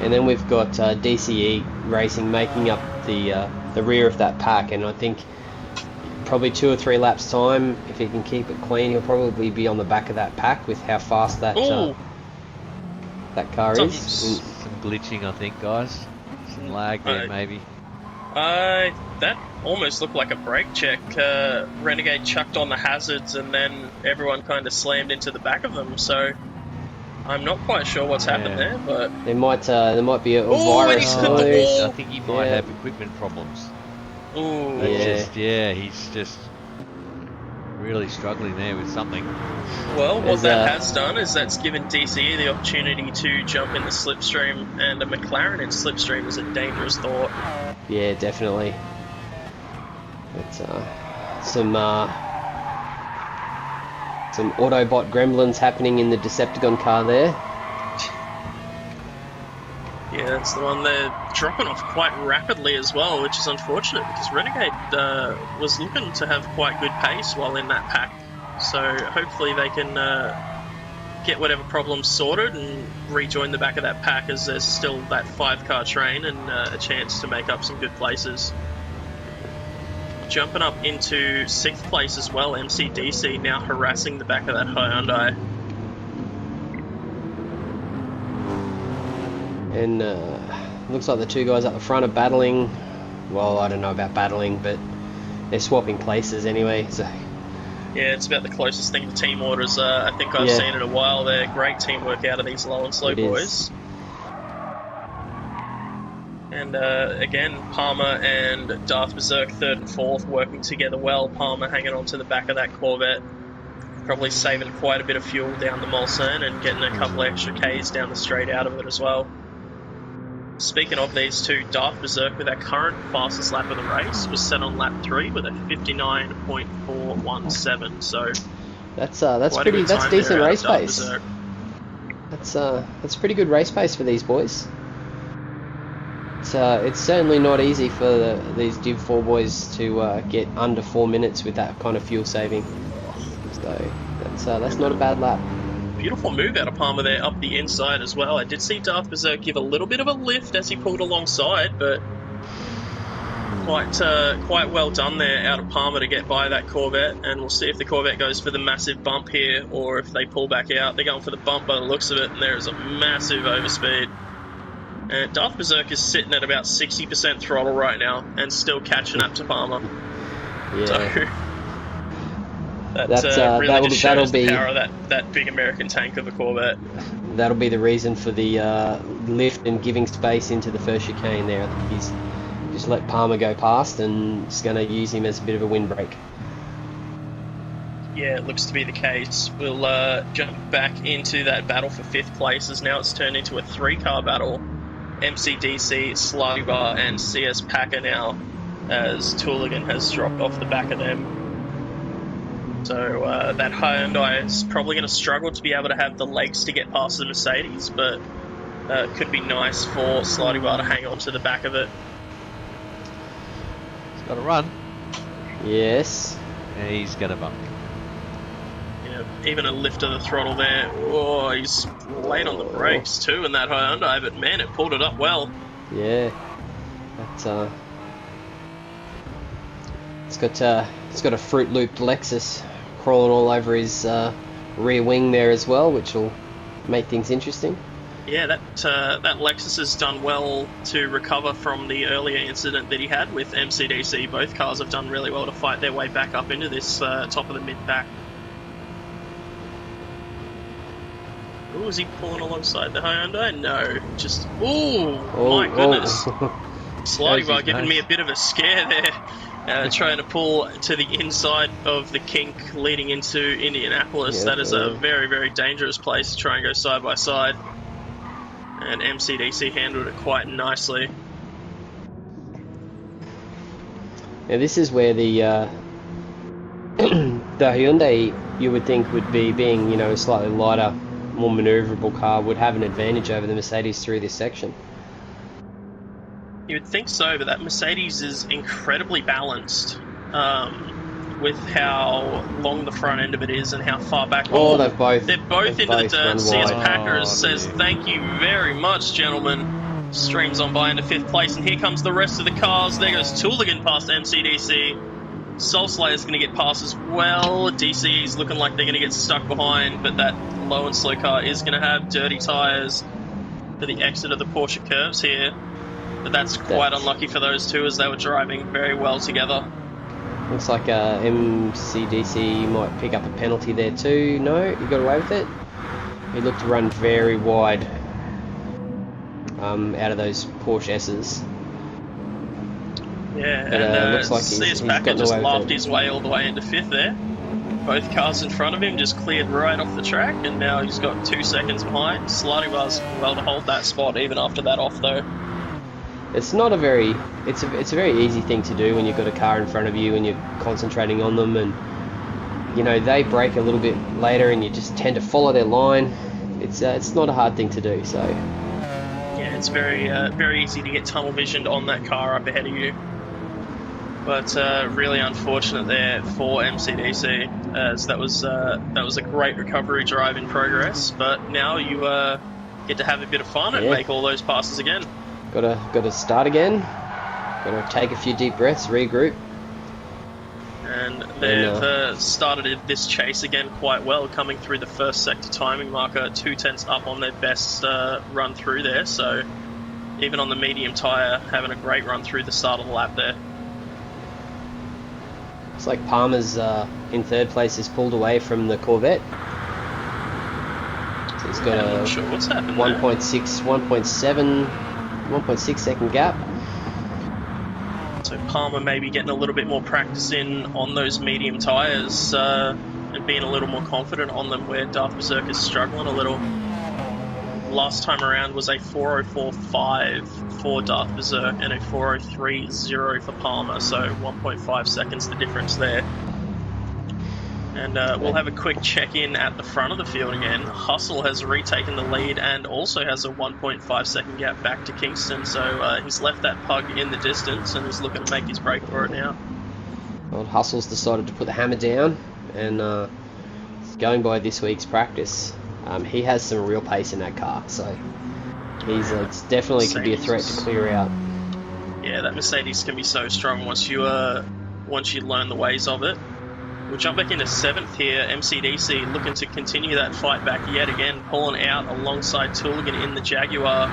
And then we've got DCE Racing making up the rear of that pack, and I think probably 2 or 3 laps time, if he can keep it clean, he'll probably be on the back of that pack with how fast that that car is. Some glitching, I think, guys. Some lag there, maybe. That almost looked like a brake check. Renegade chucked on the hazards, and then everyone kind of slammed into the back of them. So I'm not quite sure what's happened there, but there might be a virus. I think he might have equipment problems. Ooh. He's just really struggling there with something. Well, what that has done is that's given DCE the opportunity to jump in the slipstream, and a McLaren in slipstream is a dangerous thought. Yeah, definitely. It's some Autobot gremlins happening in the Decepticon car there. Yeah, that's the one they're dropping off quite rapidly as well, which is unfortunate because Renegade was looking to have quite good pace while in that pack. So hopefully they can get whatever problems sorted and rejoin the back of that pack, as there's still that 5-car train and a chance to make up some good places. Jumping up into 6th place as well, MCDC now harassing the back of that Hyundai. And looks like the 2 guys up the front are battling. Well, I don't know about battling, but they're swapping places anyway. So yeah, it's about the closest thing to team orders I think I've seen in a while. They're great teamwork out of these low and slow boys. And again, Palmer and Darth Berserk 3rd and 4th working together well. Palmer hanging on to the back of that Corvette, probably saving quite a bit of fuel down the Mulsanne and getting a couple extra Ks down the straight out of it as well. Speaking of these two, Darth Berserk, with our current fastest lap of the race, was set on lap 3 with a 59.417. So that's decent race pace. That's pretty good race pace for these boys. It's certainly not easy for these DIV4 boys to get under 4 minutes with that kind of fuel saving. So that's not a bad lap. Beautiful move out of Palmer there up the inside as well. I did see Darth Berserk give a little bit of a lift as he pulled alongside, but quite well done there out of Palmer to get by that Corvette. And we'll see if the Corvette goes for the massive bump here or if they pull back out. They're going for the bump by the looks of it, and there is a massive overspeed. And Darth Berserk is sitting at about 60% throttle right now and still catching up to Palmer. Yeah. So that'll be the power of that big American tank of a Corvette. That'll be the reason for the lift and giving space into the first chicane there. I think he's just let Palmer go past and is going to use him as a bit of a windbreak. Yeah, it looks to be the case. We'll jump back into that battle for 5th place, as now it's turned into a 3-car battle. MCDC, Slibar and CS Packer now, as Tooligan has dropped off the back of them. So that Hyundai is probably going to struggle to be able to have the legs to get past the Mercedes, but it could be nice for Slidey Bar to hang on to the back of it. He's got to run. Yes. And he's going to bump. Yeah, even a lift of the throttle there. Oh, he's late on the brakes too in that Hyundai, but man, it pulled it up well. Yeah. It's got a Fruit Looped Lexus crawling all over his rear wing there as well, which will make things interesting. Yeah, that Lexus has done well to recover from the earlier incident that he had with MCDC. Both cars have done really well to fight their way back up into this top of the mid-pack. Ooh, is he pulling alongside the Hyundai? No, my goodness. Slidey Bar giving me a bit of a scare there. trying to pull to the inside of the kink leading into Indianapolis. Yeah, that is a very, very dangerous place to try and go side by side. And MCDC handled it quite nicely. Now this is where the the Hyundai, you would think, would be, being, you know, a slightly lighter, more manoeuvrable car, would have an advantage over the Mercedes through this section. You would think so, but that Mercedes is incredibly balanced with how long the front end of it is and how far back. Oh, they're both into the dirt. CS Packers says, dear. "Thank you very much, gentlemen." Streams on by into 5th place, and here comes the rest of the cars. There goes Tooligan past MCDC. Soul Slayer's going to get past as well. DCE's looking like they're going to get stuck behind, but that low and slow car is going to have dirty tyres for the exit of the Porsche curves here. But that's quite unlucky for those two, as they were driving very well together. Looks like MCDC might pick up a penalty there too. No, he got away with it. He looked to run very wide out of those Porsche S's. Yeah, But, and looks like CS he's Packer gotten just away with laughed it. his way all the way into 5th there. Both cars in front of him just cleared right off the track, and now he's got 2 seconds behind. Sliding bars well to hold that spot even after that off though. It's not a very, it's a very easy thing to do when you've got a car in front of you and you're concentrating on them, and you know they brake a little bit later and you just tend to follow their line. It's not a hard thing to do. So yeah, it's very easy to get tunnel visioned on that car up ahead of you. But really unfortunate there for MCDC, as that was a great recovery drive in progress. But now you get to have a bit of fun and make all those passes again. Gotta start again. Gotta take a few deep breaths, regroup. And they've started this chase again quite well, coming through the first sector timing marker, 2/10 up on their best run through there. So even on the medium tyre, having a great run through the start of the lap there. Looks like Palmer's in 3rd place, is pulled away from the Corvette. So he's got I'm not sure what's happened 1.6 second gap. So Palmer maybe getting a little bit more practice in on those medium tyres and being a little more confident on them, where Darth Berserk is struggling a little. Last time around was a 4:04.5 for Darth Berserk and a 4:03.0 for Palmer, so 1.5 seconds the difference there. And we'll have a quick check-in at the front of the field again. Hustle has retaken the lead and also has a 1.5 second gap back to Kingston, so he's left that pug in the distance and is looking to make his break for it now. Well, Hustle's decided to put the hammer down, and going by this week's practice, he has some real pace in that car, so it's definitely could be a threat to clear out. Yeah, that Mercedes can be so strong once you learn the ways of it. We'll jump back into 7th here. MCDC looking to continue that fight back yet again, pulling out alongside Tooligan in the Jaguar.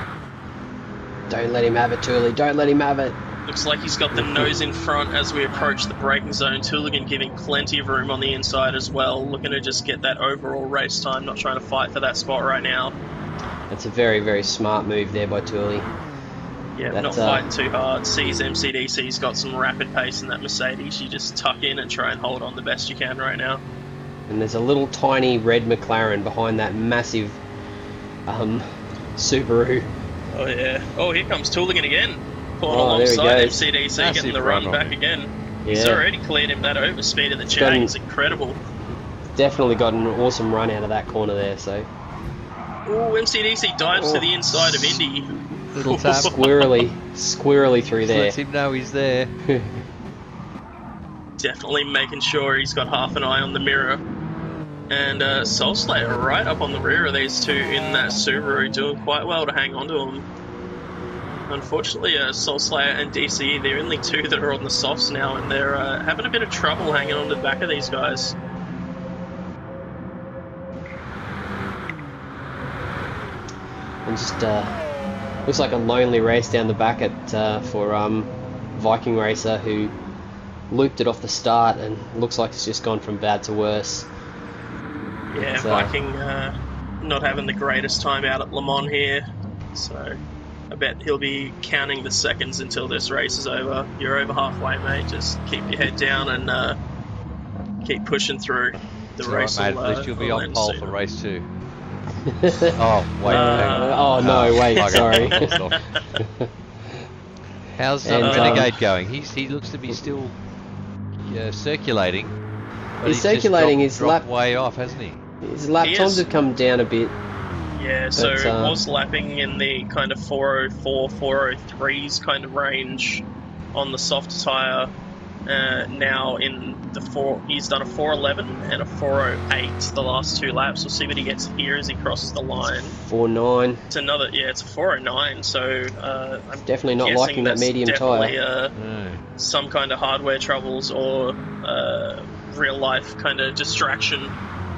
Don't let him have it, Tooley. Don't let him have it. Looks like he's got the nose in front as we approach the braking zone. Tooligan giving plenty of room on the inside as well, looking to just get that overall race time, not trying to fight for that spot right now. That's a very, very smart move there by Tooley. Yeah, not fighting too hard. Sees MCDC's got some rapid pace in that Mercedes. You just tuck in and try and hold on the best you can right now. And there's a little tiny red McLaren behind that massive Subaru. Oh yeah. Oh, here comes Tooligan again. Pulling Oh, there he alongside goes. MCDC, Massive getting the run run on back him. again. Yeah. He's already cleared him. That overspeed of the Jag gotten- is incredible. Definitely got an awesome run out of that corner there, so Oh, MCDC dives to the inside of Indy. Little tap. squirrely through there. Lets him know he's there. Definitely making sure he's got half an eye on the mirror. And Soul Slayer right up on the rear of these two in that Subaru, doing quite well to hang on to him. Unfortunately, Soul Slayer and DCE, they're only two that are on the softs now, and they're having a bit of trouble hanging on to the back of these guys. And just looks like a lonely race down the back for Viking Racer, who looped it off the start, and looks like it's just gone from bad to worse. Yeah, It's, Viking not having the greatest time out at Le Mans here. So I bet he'll be counting the seconds until this race is over. You're over halfway, mate. Just keep your head down and keep pushing through. The race mate. will, At least you'll be on pole for race 2. Oh, wait. Oh, no, wait, sorry. How's Renegade going? He looks to be still circulating. He's circulating. His dropped lap way off, hasn't he? His lap times have come down a bit. Yeah, so it was lapping in the kind of 404, 403s kind of range on the soft tyre. Now in the he's done a 411 and a 408 the last 2 laps. We'll see what he gets here as he crosses the line. 4.9. It's a 409. So I'm definitely not liking that medium tyre. Some kind of hardware troubles or real life kind of distraction.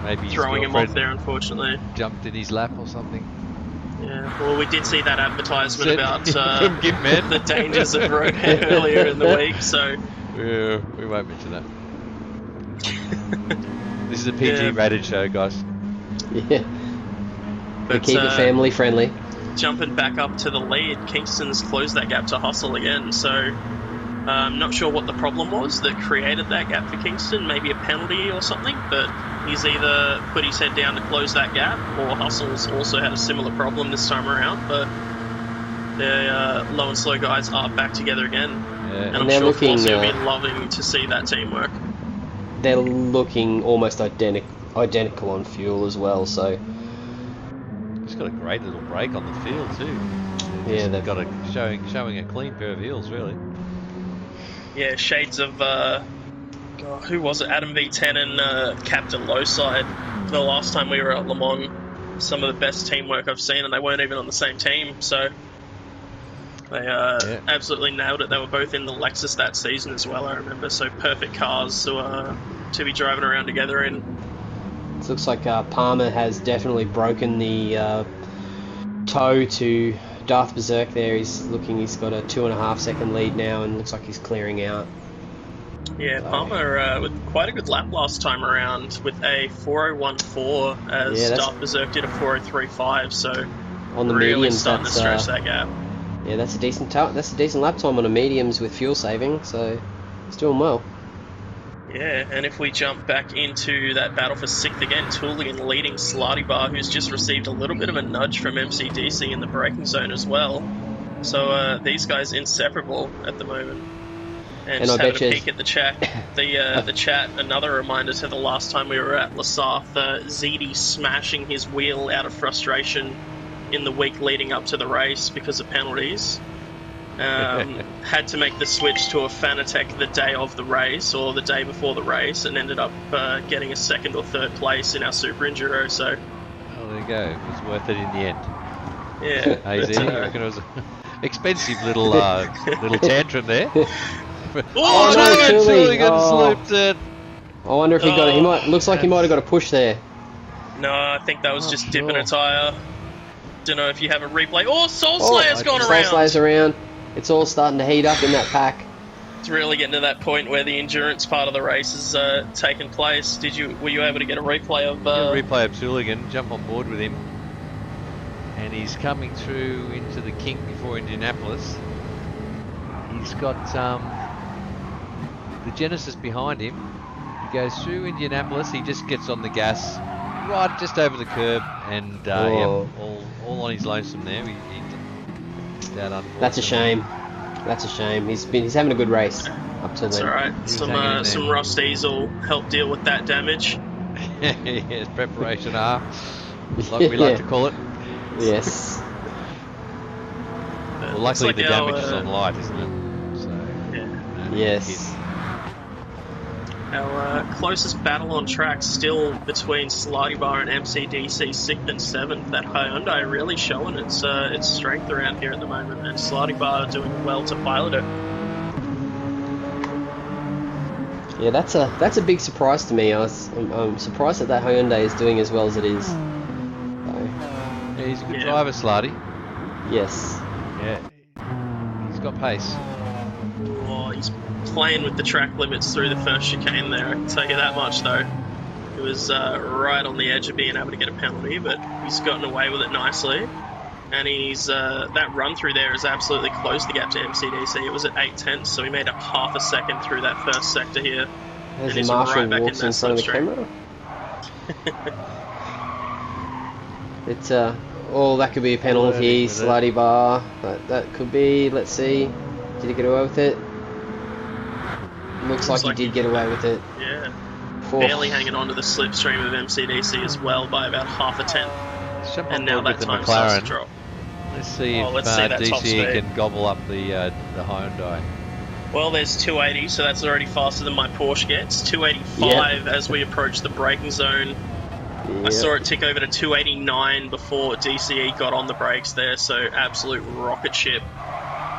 Maybe throwing him off there, unfortunately. Jumped in his lap or something. Yeah, well, we did see that advertisement about Gitman. the dangers of roadhead earlier in the week, so... Yeah, we won't mention that. This is a PG rated show, guys. Yeah. We keep it family friendly. Jumping back up to the lead, Kingston's closed that gap to Hustle again, so... I'm not sure what the problem was that created that gap for Kingston, maybe a penalty or something, but he's either put his head down to close that gap, or Hustle's also had a similar problem this time around, but the low and slow guys are back together again. And I'm sure Force will be loving to see that teamwork. They're looking almost identical on fuel as well, so... He's got a great little break on the field too. Yeah, they've got showing a clean pair of heels, really. Yeah, shades of, who was it? Adam V10 and Captain Lowside. The last time we were at Le Mans, some of the best teamwork I've seen, and they weren't even on the same team, so they absolutely nailed it. They were both in the Lexus that season as well, I remember, so perfect cars to be driving around together in. It looks like Palmer has definitely broken the toe to Darth Berserk there. He's got a 2.5 second lead now and looks like he's clearing out. Yeah, Palmer with quite a good lap last time around with a 4:01.4 as Darth Berserk did a 4:03.5, so on the really mediums, starting to stretch that gap. Yeah, that's a decent lap time on a mediums with fuel saving, so he's doing well. Yeah, and if we jump back into that battle for 6th again, Tooligan leading Slarty Bar, who's just received a little bit of a nudge from MCDC in the braking zone as well. So these guys inseparable at the moment. And just having a peek at the chat. The chat, another reminder to the last time we were at Lasarth, ZD smashing his wheel out of frustration in the week leading up to the race because of penalties. Had to make the switch to a Fanatec the day of the race or the day before the race and ended up getting a 2nd or 3rd place in our Super Enduro, so... Oh, there you go. It was worth it in the end. Yeah. AZ, I reckon it was an expensive little tantrum there. Tooligan slipped it. I wonder if he got it. Looks like he might have got a push there. No, I think that was just dipping a tyre. Don't know if you have a replay. Oh, Soul Slayer's gone around! Soul Slayer's around. It's all starting to heat up in that pack. It's really getting to that point where the endurance part of the race has taken place. Were you able to get a replay of... replay of Tooligan, jump on board with him. And he's coming through into the kink before Indianapolis. He's got the Genesis behind him. He goes through Indianapolis, he just gets on the gas right just over the curb and all on his lonesome there. That's a shame. That's a shame. He's having a good race up to then. That's alright. Some Rosties will help deal with that damage. Yes, preparation R, like we like to call it. Yes. Well, luckily the damage is on light, isn't it? So, yes. Our closest battle on track still between Slarty Bar and MCDC 6th and 7th. That Hyundai really showing its strength around here at the moment, and Slarty Bar doing well to pilot it. Yeah, that's a big surprise to me. I'm surprised that Hyundai is doing as well as it is. Yeah, he's a good driver, Slarty. Yes. Yeah, he's got pace. Oh, he's playing with the track limits through the first chicane there, I can tell you that much though. He was right on the edge of being able to get a penalty, but he's gotten away with it nicely. and he's that run through there has absolutely closed the gap to MCDC. It was at 8/10, so he made up half a second through that first sector here. There's and a he's marshal right back walks in in that front of the slipstream. camera. It's that could be a penalty. Slutty bar. That could be. Let's see. Did he get away with it? Looks like he did get away with it. Yeah. Fourth. Barely hanging on to the slipstream of MCDC as well by about half a tenth. And now that time starts to drop. Let's see if DCE can gobble up the Hyundai. Well, there's 280, so that's already faster than my Porsche gets. 285 as we approach the braking zone. Yep. I saw it tick over to 289 before DCE got on the brakes there, so absolute rocket ship.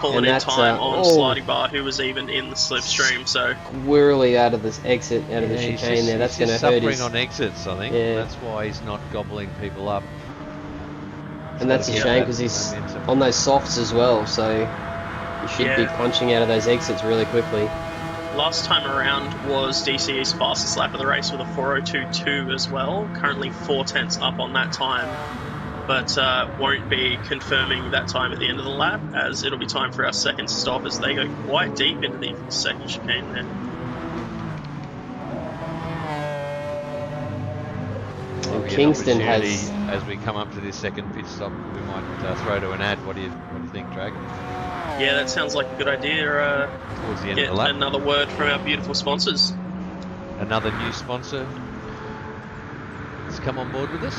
Pulling in time on Slidey Bar, who was even in the slipstream. So squirrely out of this exit, out of the chicane there. That's going to hurt his... suffering on exits, I think. Yeah. That's why he's not gobbling people up. And that's a shame because he's on those softs as well, so you should be punching out of those exits really quickly. Last time around was DCE's fastest lap of the race with a 4:02.2 as well. Currently 4/10 up on that time, but won't be confirming that time at the end of the lap, as it'll be time for our second stop as they go quite deep into the second chicane there. And Kingston has... As we come up to this second pit stop, we might throw to an ad. What do you think, Drag? Yeah, that sounds like a good idea. Towards the end get of the lap. Another word from our beautiful sponsors. Another new sponsor has come on board with us.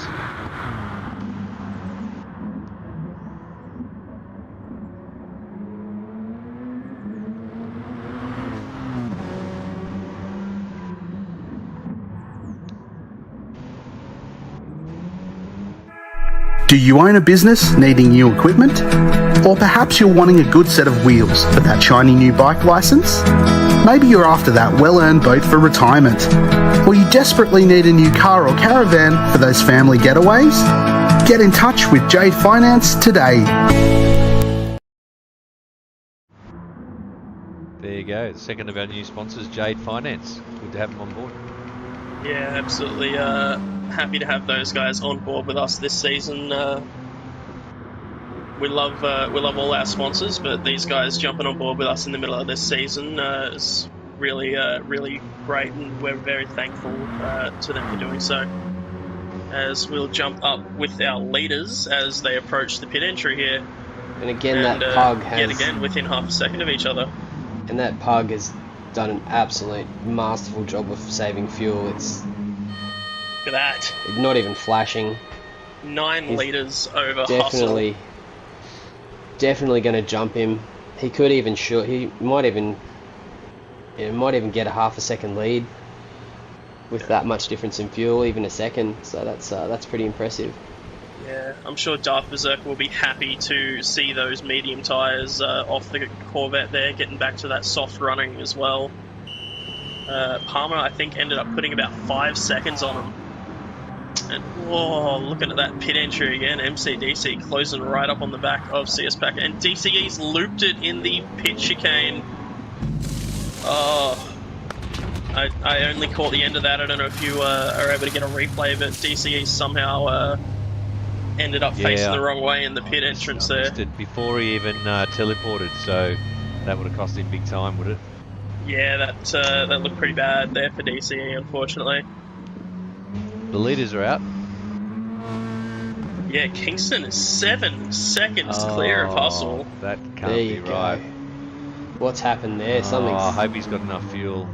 Do you own a business needing new equipment? Or perhaps you're wanting a good set of wheels for that shiny new bike license? Maybe you're after that well-earned boat for retirement. Or you desperately need a new car or caravan for those family getaways? Get in touch with Jade Finance today. There you go, the second of our new sponsors, Jade Finance. Good to have them on board. Yeah, absolutely. Happy to have those guys on board with us this season. We love all our sponsors, but these guys jumping on board with us in the middle of this season is really great, and we're very thankful to them for doing so. As we'll jump up with our leaders as they approach the pit entry here. And again, that pug has... Yet again, within half a second of each other. And that pug has done an absolute masterful job of saving fuel. It's... Look at that. Not even flashing. 9 litres over Definitely going to jump him. He could even shoot. He might even get a half a second lead with that much difference in fuel, even a second. So that's pretty impressive. Yeah, I'm sure Darth Berserker will be happy to see those medium tyres off the Corvette there, getting back to that soft running as well. Palmer, I think, ended up putting about 5 seconds on him. And whoa, looking at that pit entry again, MCDC closing right up on the back of CS Pack, and DCE's looped it in the pit chicane. Oh, I only caught the end of that. I don't know if you are able to get a replay, but DCE somehow ended up facing the wrong way in the pit entrance there. Missed it before he even teleported, so that would have cost him big time, would it? Yeah, that looked pretty bad there for DCE, unfortunately. The leaders are out. Yeah, Kingston is 7 seconds clear of Hustle. That can't be right. What's happened there? I hope he's got enough fuel.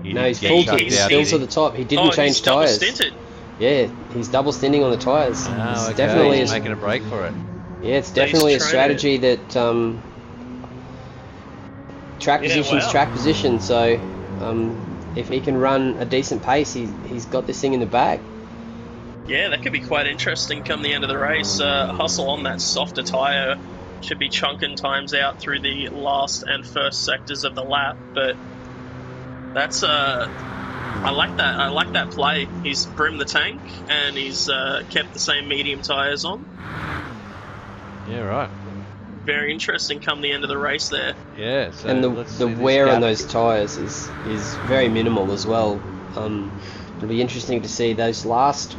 No, he's full. He's still to the top. He didn't change tyres. Stinted. Yeah, he's double stinting on the tyres. Oh, okay. Definitely he's making a break for it. Yeah, it's definitely a strategy that track position. So if he can run a decent pace, he's got this thing in the bag. Yeah, that could be quite interesting come the end of the race. Hustle on that softer tyre should be chunking times out through the last and first sectors of the lap, but that's I like that play. He's brimmed the tank and he's kept the same medium tyres on. Yeah, right. Very interesting come the end of the race there. Yeah, so and the wear on those tyres is very minimal as well. It'll be interesting to see those last.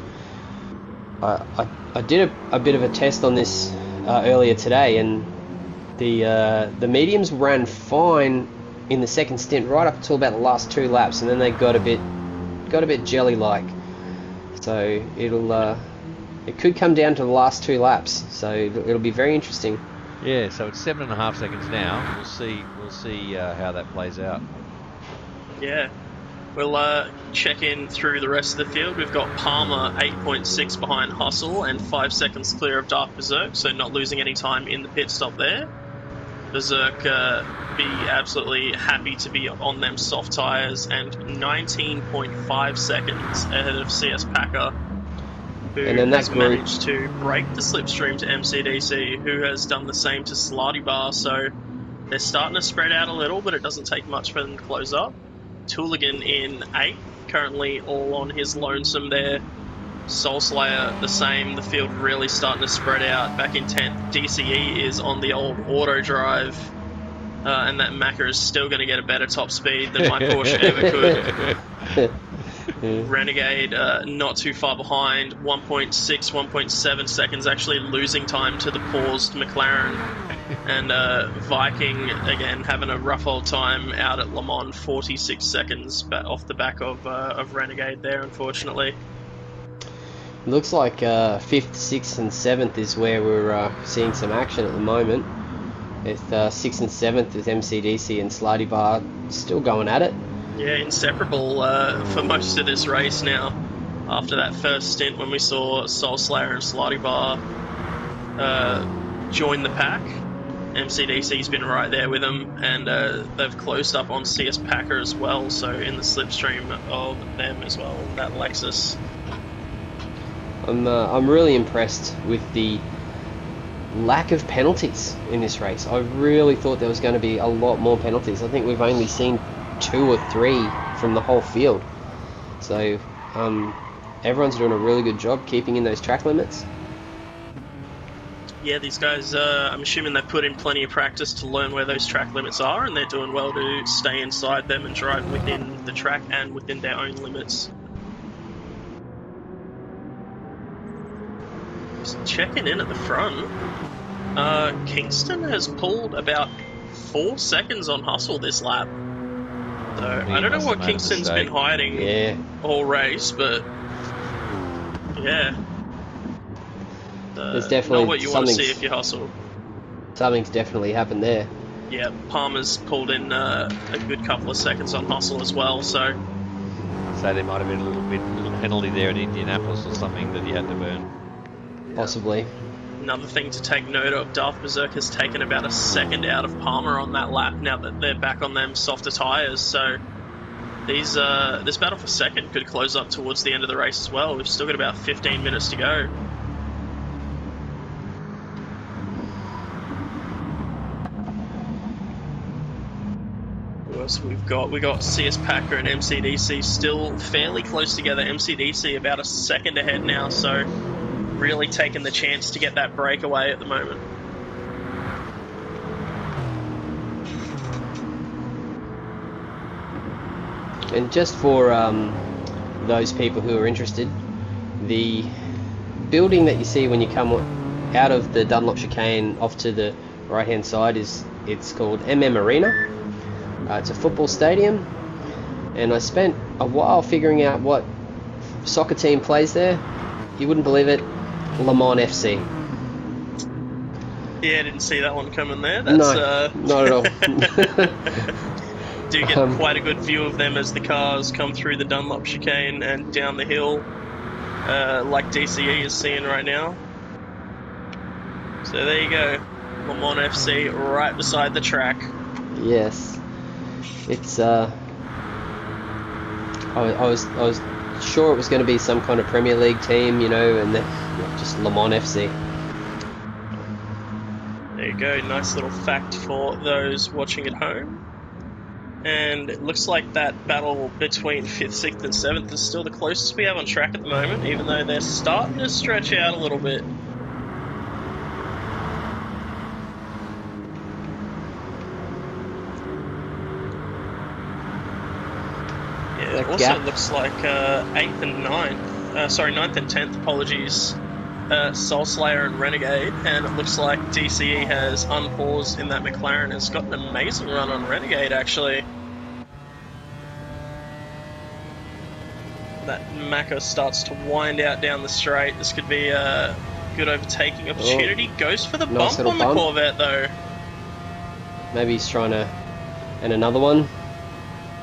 I did a bit of a test on this earlier today, and the mediums ran fine in the second stint right up until about the last 2 laps, and then they got a bit jelly-like. So it could come down to the last 2 laps. So it'll be very interesting. Yeah, so it's 7.5 seconds now. We'll see how that plays out. Yeah. We'll check in through the rest of the field. We've got Palmer 8.6 behind Hustle and 5 seconds clear of Dark Berserk, so not losing any time in the pit stop there. Berserk be absolutely happy to be on them soft tyres, and 19.5 seconds ahead of CS Packer, who has managed to break the slipstream to MCDC, who has done the same to Slarty Bar, so they're starting to spread out a little, but it doesn't take much for them to close up. Tooligan in 8th, currently all on his lonesome there. Soulslayer the same, the field really starting to spread out. Back in 10th, DCE is on the old auto drive, and that Macca is still going to get a better top speed than my Porsche ever could. Renegade not too far behind, 1.6, 1.7 seconds, actually losing time to the paused McLaren. And Viking, again, having a rough old time out at Le Mans, 46 seconds off the back of Renegade there, unfortunately. Looks like 5th, 6th and 7th is where we're seeing some action at the moment. With 6th and 7th with MCDC and Slarty Bar still going at it. Yeah, inseparable for most of this race now. After that first stint when we saw Soulslayer and Slarty Bar join the pack, MCDC's been right there with them, and they've closed up on CS Packer as well, so in the slipstream of them as well, that Lexus. I'm really impressed with the lack of penalties in this race. I really thought there was going to be a lot more penalties. I think we've only seen 2 or 3 from the whole field. So everyone's doing a really good job keeping in those track limits. Yeah, these guys, I'm assuming they've put in plenty of practice to learn where those track limits are, and they're doing well to stay inside them and drive within the track and within their own limits. Just checking in at the front, Kingston has pulled about 4 seconds on Hustle this lap. So I don't know what Kingston's been hiding all race, but yeah. There's definitely not what you want to see if you hustle. Something's definitely happened there. Yeah, Palmer's pulled in a good couple of seconds on Hustle as well, so there might have been a little penalty there at Indianapolis or something that he had to burn. Possibly. Another thing to take note of, Darth Berserk has taken about a second out of Palmer on that lap now that they're back on them softer tyres, so this battle for second could close up towards the end of the race as well. We've still got about 15 minutes to go. We got CS Packer and MCDC still fairly close together. MCDC about a second ahead now, so really taking the chance to get that breakaway at the moment. And just for those people who are interested, the building that you see when you come out of the Dunlop chicane off to the right hand side it's called MM Arena. It's a football stadium, and I spent a while figuring out what soccer team plays there. You wouldn't believe it, Le Mans FC. Yeah, I didn't see that one coming there. That's, no, not at all. Do get quite a good view of them as the cars come through the Dunlop chicane and down the hill, like DCE is seeing right now. So there you go, Le Mans FC right beside the track. Yes. It's I was sure it was going to be some kind of Premier League team, you know, and then just Le Mans FC. There you go, nice little fact for those watching at home. And it looks like that battle between 5th, 6th and 7th is still the closest we have on track at the moment, even though they're starting to stretch out a little bit. It also looks like 8th and 9th, 9th and 10th, apologies, Soul Slayer and Renegade, and it looks like DCE has unpaused in that McLaren. It's got an amazing run on Renegade, actually. That Macca starts to wind out down the straight. This could be a good overtaking opportunity. Goes for the nice bump on the bump. Corvette, though. Maybe he's trying to... And another one.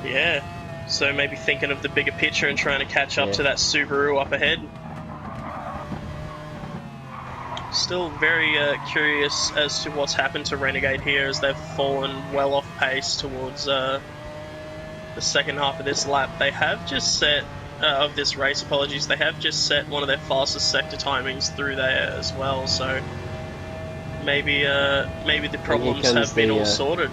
Yeah. So maybe thinking of the bigger picture and trying to catch up to that Subaru up ahead. Still very curious as to what's happened to Renegade here, as they've fallen well off pace towards the second half of this lap. They have just set... of this race, apologies, they have just set one of their fastest sector timings through there as well, so maybe the problems have been all sorted.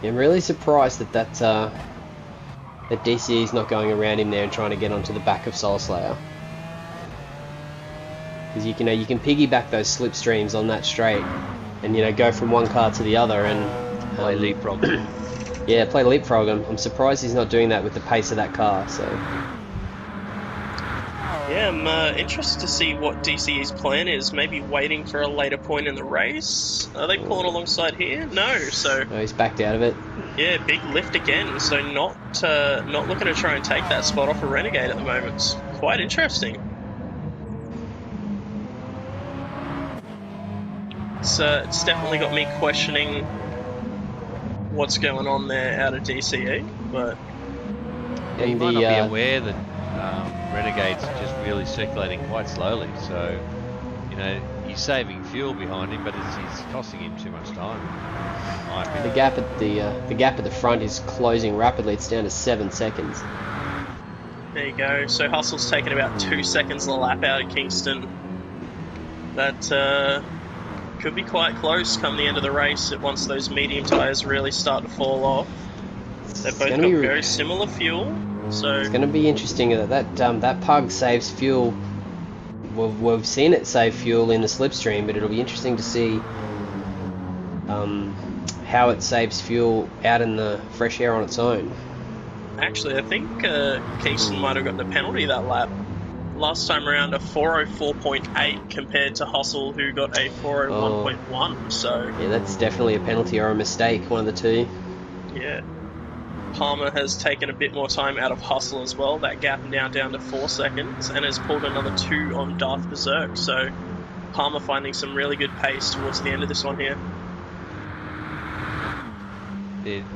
I'm really surprised that DCE is not going around him there and trying to get onto the back of Soul Slayer, because you can piggyback those slipstreams on that straight, and go from one car to the other and Play leapfrog. Yeah, play leapfrog. I'm surprised he's not doing that with the pace of that car. So yeah, I'm interested to see what DCE's plan is. Maybe waiting for a later point in the race. Are they pulling alongside here? No. So no, he's backed out of it. Yeah, big lift again. So not looking to try and take that spot off a Renegade at the moment. It's quite interesting. It's definitely got me questioning what's going on there out of DCE, but yeah, you might not be aware that Renegade's just really circulating quite slowly, so he's saving fuel behind him, but it's costing him too much time. The gap at the front is closing rapidly. It's down to 7 seconds. There you go. So Hustle's taken about 2 seconds a lap out of Kingston. That could be quite close come the end of the race once those medium tyres really start to fall off. They've both got very similar fuel, so it's going to be interesting that Pug saves fuel. We've seen it save fuel in the slipstream, but it'll be interesting to see how it saves fuel out in the fresh air on its own. Actually, I think Kingston might have gotten a penalty that lap. Last time around, a 404.8 compared to Hustle, who got a 401.1. So yeah, that's definitely a penalty or a mistake, one of the two. Yeah. Palmer has taken a bit more time out of Hustle as well. That gap now down to 4 seconds, and has pulled another 2 on Darth Berserk. So Palmer finding some really good pace towards the end of this one here.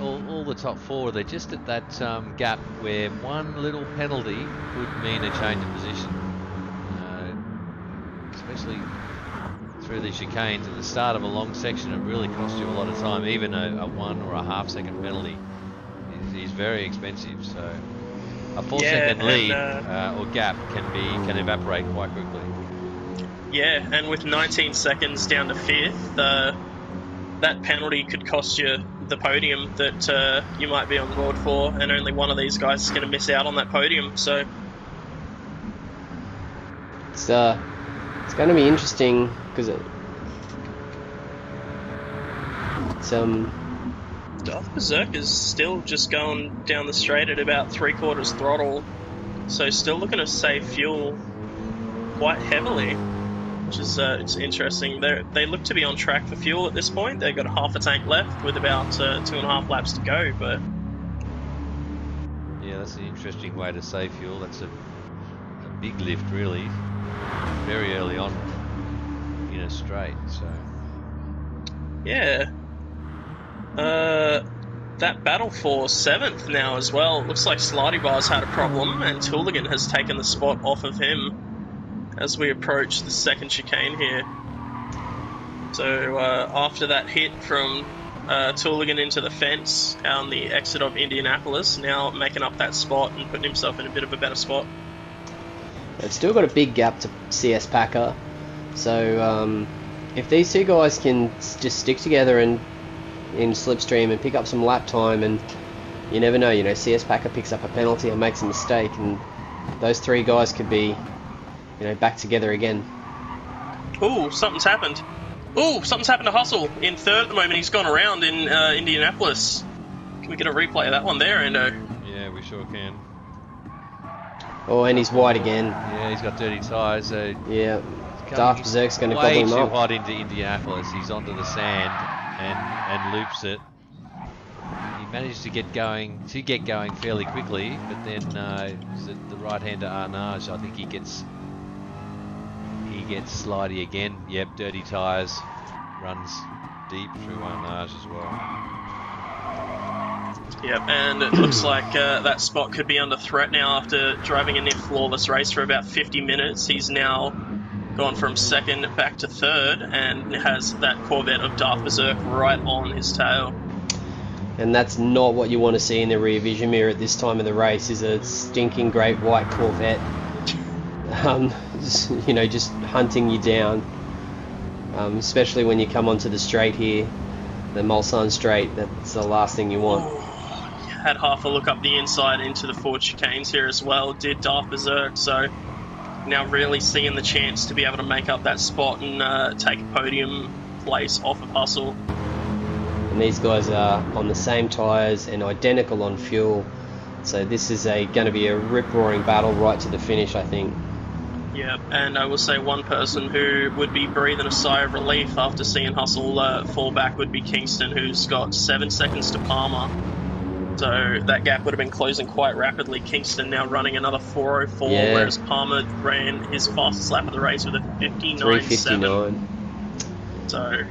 All the top four, they're just at that gap where one little penalty could mean a change of position, especially through these chicanes at the start of a long section. It really costs you a lot of time. Even a 1 or a half second penalty is very expensive, so a 4 second lead or gap can evaporate quite quickly. Yeah, and with 19 seconds down to 5th, that penalty could cost you the podium that you might be on board for, and only one of these guys is going to miss out on that podium. So it's going to be interesting because Darth Berserk is still just going down the straight at about 3/4 throttle, so still looking to save fuel quite heavily, which is it's interesting. They look to be on track for fuel at this point. They've got half a tank left with about 2.5 laps to go, but yeah, that's an interesting way to save fuel. That's a big lift, really, very early on in a straight. So yeah, that battle for 7th now as well. It looks like Slarty Bar's had a problem, and Tooligan has taken the spot off of him as we approach the second chicane here. So after that hit from Tooligan into the fence on the exit of Indianapolis, now making up that spot and putting himself in a bit of a better spot. They've still got a big gap to CS Packer, so if these two guys can just stick together and in slipstream and pick up some lap time, and you never know, CS Packer picks up a penalty or makes a mistake, and those three guys could be back together again. Ooh, something's happened. Ooh, something's happened to Hustle in 3rd at the moment. He's gone around in Indianapolis. Can we get a replay of that one there, Endo? yeah, we sure can. Oh, and he's wide again. Yeah, he's got dirty tyres. So Yeah. Darth Berserk's going to gobble way him too up. hot into Indianapolis. He's onto the sand and loops it. He managed to get going fairly quickly, but then the right-hander Arnage, I think he gets slidey again. Yep, dirty tyres, runs deep through Arnage as well. Yep, and it looks like that spot could be under threat now after driving a near flawless race for about 50 minutes. He's now gone from second back to third and has that Corvette of Darth Berserk right on his tail. And that's not what you want to see in the rear vision mirror at this time of the race, is a stinking great white Corvette. Just hunting you down. Especially when you come onto the straight here, the Mulsanne straight, that's the last thing you want. Had half a look up the inside into the Ford chicanes here as well, did Darth Berserk, so now really seeing the chance to be able to make up that spot and take a podium place off of Hustle. And these guys are on the same tyres and identical on fuel, so this is going to be a rip-roaring battle right to the finish, I think. Yeah, and I will say one person who would be breathing a sigh of relief after seeing Hustle fall back would be Kingston, who's got 7 seconds to Palmer. So that gap would have been closing quite rapidly. Kingston now running another 4:04, whereas Palmer ran his fastest lap of the race with a 59.7. So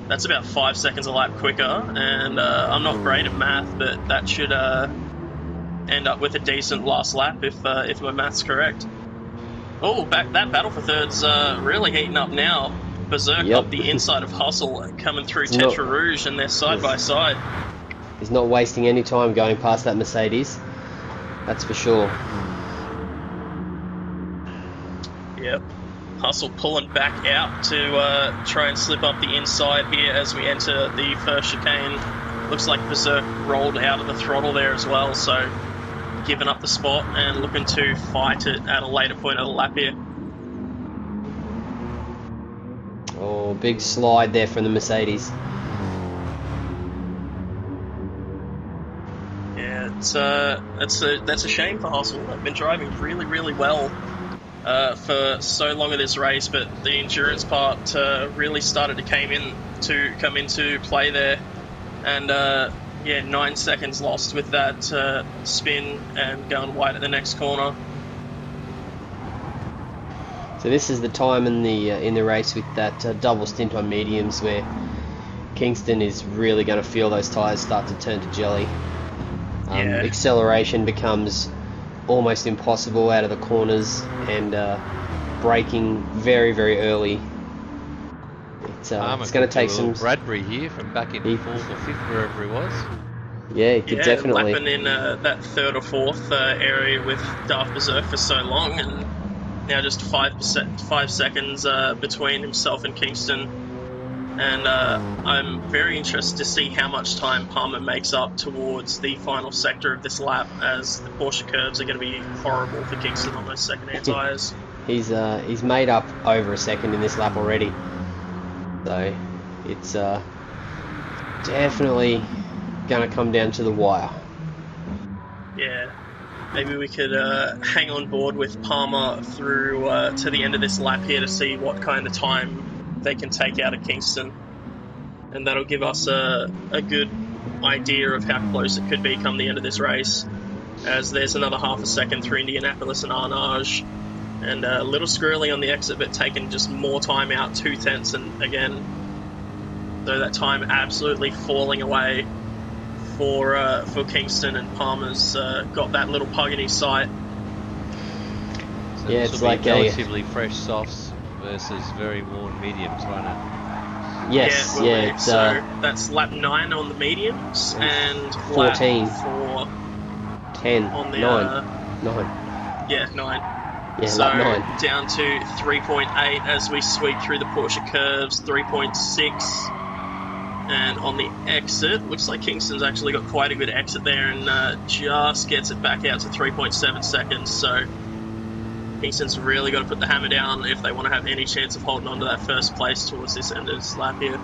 that's about 5 seconds a lap quicker, and I'm not great at math, but that should end up with a decent last lap if my math's correct. Oh, that battle for third's really heating up now. Berserk up the inside of Hustle, coming through Tetra Rouge, and they're side by side. He's not wasting any time going past that Mercedes, that's for sure. Yep. Hustle pulling back out to try and slip up the inside here as we enter the first chicane. Looks like Berserk rolled out of the throttle there as well, so giving up the spot and looking to fight it at a later point of the lap here. Oh, big slide there from the Mercedes. Yeah, that's a shame for Hustle. They've been driving really, really well for so long of this race, but the endurance part really started to come into play there, and 9 seconds lost with that spin and going wide at the next corner. So this is the time in the race with that double stint on mediums where Kingston is really going to feel those tyres start to turn to jelly. Acceleration becomes almost impossible out of the corners, and braking very, very early. It's going to take some Bradbury here from back in 4th or 5th, wherever he was. Yeah, he could definitely. Lapping in that 3rd or 4th area with Darth Berserk for so long, and now just 5 seconds between himself and Kingston. And I'm very interested to see how much time Palmer makes up towards the final sector of this lap, as the Porsche curves are going to be horrible for Kingston on those second-hand tyres. He's made up over a second in this lap already, so it's definitely going to come down to the wire. Yeah, maybe we could hang on board with Palmer through to the end of this lap here to see what kind of time they can take out of Kingston, and that'll give us a good idea of how close it could be come the end of this race, as there's another half a second through Indianapolis and Arnage, and a little squirrely on the exit, but taking just more time out, 2 tenths, and again, so that time absolutely falling away for Kingston, and Palmer's got that little pug in his sight. So yeah, it's like relatively fresh softs versus very worn mediums, won't it? Yes, it's so that's lap 9 on the mediums and 14 lap 10 on the 9. 9. Yeah, so lap 9. Down to 3.8 as we sweep through the Porsche curves, 3.6, and on the exit, looks like Kingston's actually got quite a good exit there, and just gets it back out to 3.7 seconds, so Kingston's really got to put the hammer down if they want to have any chance of holding on to that first place towards this end of this lap here.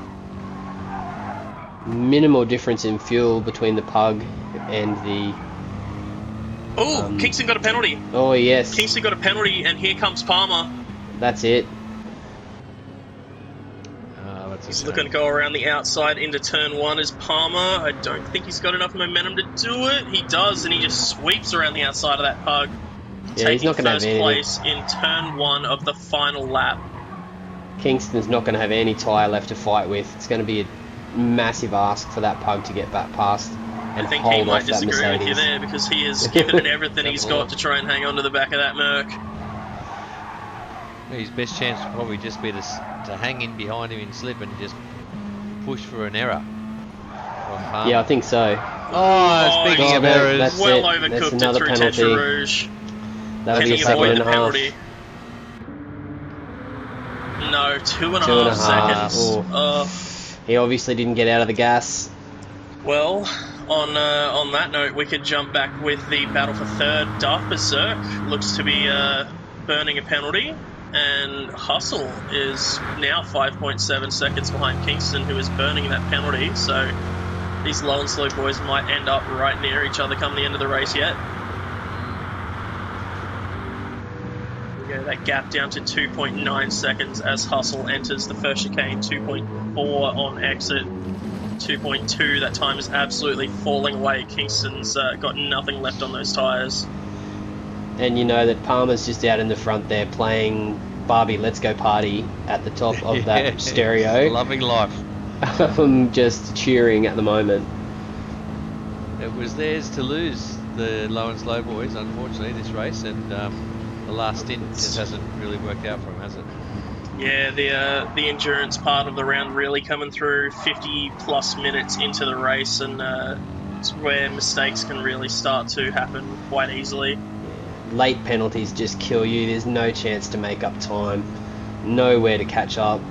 Minimal difference in fuel between the Pug and the Oh, Kingston got a penalty. Oh, yes. Kingston got a penalty, and here comes Palmer. That's it. He's looking to go around the outside into turn 1 as Palmer. I don't think he's got enough momentum to do it. He does, and he just sweeps around the outside of that pug. Yeah, he's not going to have first place in turn 1 of the final lap. Kingston's not going to have any tyre left to fight with. It's going to be a massive ask for that pug to get back past and I think hold he off might that disagree Mercedes. with you there because he is giving it everything he's got to try and hang on to the back of that Merc. His best chance would probably just be to hang in behind him in slip and just push for an error. Yeah, I think so. Oh, speaking of errors, that's well it. overcooked That's it another through penalty. Tetra Rouge. That'll be a Can he second avoid and the a half. penalty? No, 2.5 seconds. Oh. He obviously didn't get out of the gas. Well, on that note, we could jump back with the battle for third. Darth Berserk looks to be burning a penalty, and Hustle is now 5.7 seconds behind Kingston, who is burning that penalty. So these low and slow boys might end up right near each other come the end of the race yet. That gap down to 2.9 seconds as Hustle enters the first chicane, 2.4 on exit, 2.2. That time is absolutely falling away. Kingston's got nothing left on those tyres. And you know that Palmer's just out in the front there playing Barbie Let's Go Party at the top of that stereo. Loving life. Just cheering at the moment. It was theirs to lose, the low and slow boys, unfortunately, this race, and the last stint just hasn't really worked out for him, has it? Yeah, the endurance part of the round really coming through 50 plus minutes into the race, and it's where mistakes can really start to happen quite easily. Late penalties just kill you. There's no chance to make up time, nowhere to catch up.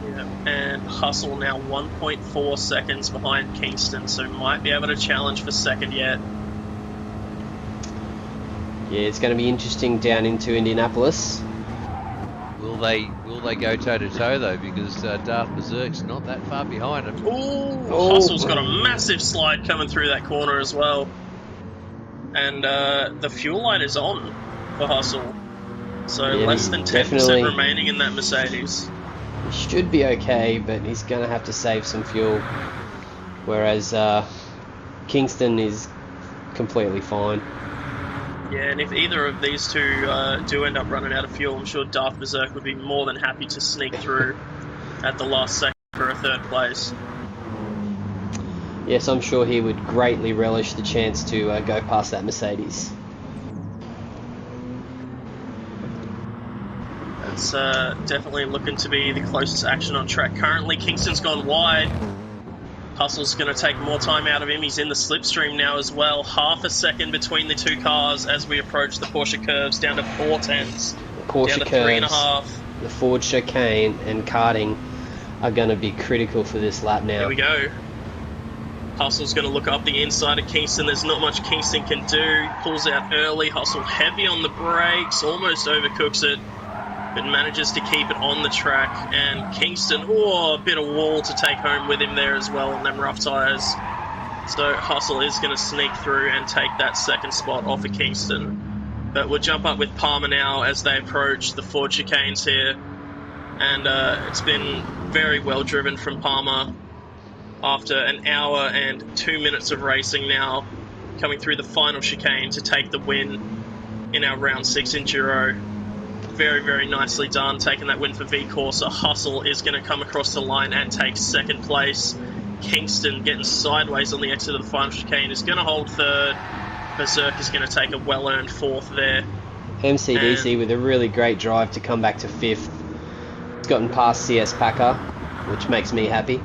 Yeah, and Hustle now 1.4 seconds behind Kingston, so might be able to challenge for second yet. Yeah, it's going to be interesting down into Indianapolis. Will they go toe to toe though? Because Darth Berserk's not that far behind him. Ooh, Hustle's got a massive slide coming through that corner as well, and the fuel light is on for Hustle. So Yeah, less than 10% remaining in that Mercedes. He should be okay, but he's going to have to save some fuel. Whereas Kingston is completely fine. Yeah, and if either of these two do end up running out of fuel, I'm sure Darth Berserk would be more than happy to sneak through at the last second for a third place. Yes, I'm sure he would greatly relish the chance to go past that Mercedes. That's definitely looking to be the closest action on track currently. Kingston's gone wide. Hustle's going to take more time out of him. He's in the slipstream now as well. Half a second between the two cars as we approach the Porsche curves, down to 4/10s. Porsche down to curves, 3.5. the Ford chicane and karting are going to be critical for this lap now. Here we go. Hustle's going to look up the inside of Kingston. There's not much Kingston can do. Pulls out early. Hustle heavy on the brakes. Almost overcooks it, but manages to keep it on the track. And Kingston, a bit of wall to take home with him there as well on them rough tyres. So Hustle is going to sneak through and take that second spot off of Kingston. But we'll jump up with Palmer now as they approach the Ford chicanes here. And it's been very well driven from Palmer after an hour and 2 minutes of racing now, coming through the final chicane to take the win in our round 6 Enduro. Very, very nicely done, taking that win for V-Corsa. Hustle is going to come across the line and take second place. Kingston getting sideways on the exit of the final chicane is going to hold third. Berserk is going to take a well-earned fourth there. MCDC with a really great drive to come back to fifth. It's gotten past CS Packer, which makes me happy.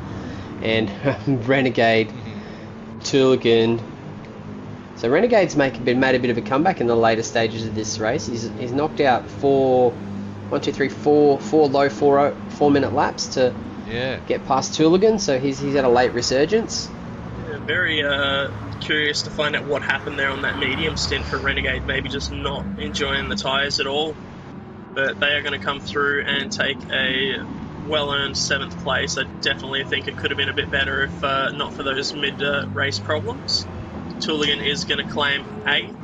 And Renegade, Tooligan. So Renegade's made a bit of a comeback in the later stages of this race. He's knocked out four low 4-minute laps to get past Tooligan. So he's had a late resurgence. Yeah, very curious to find out what happened there on that medium stint for Renegade. Maybe just not enjoying the tyres at all. But they are going to come through and take a well-earned 7th place. I definitely think it could have been a bit better if not for those mid-race problems. Tooligan is going to claim 8th.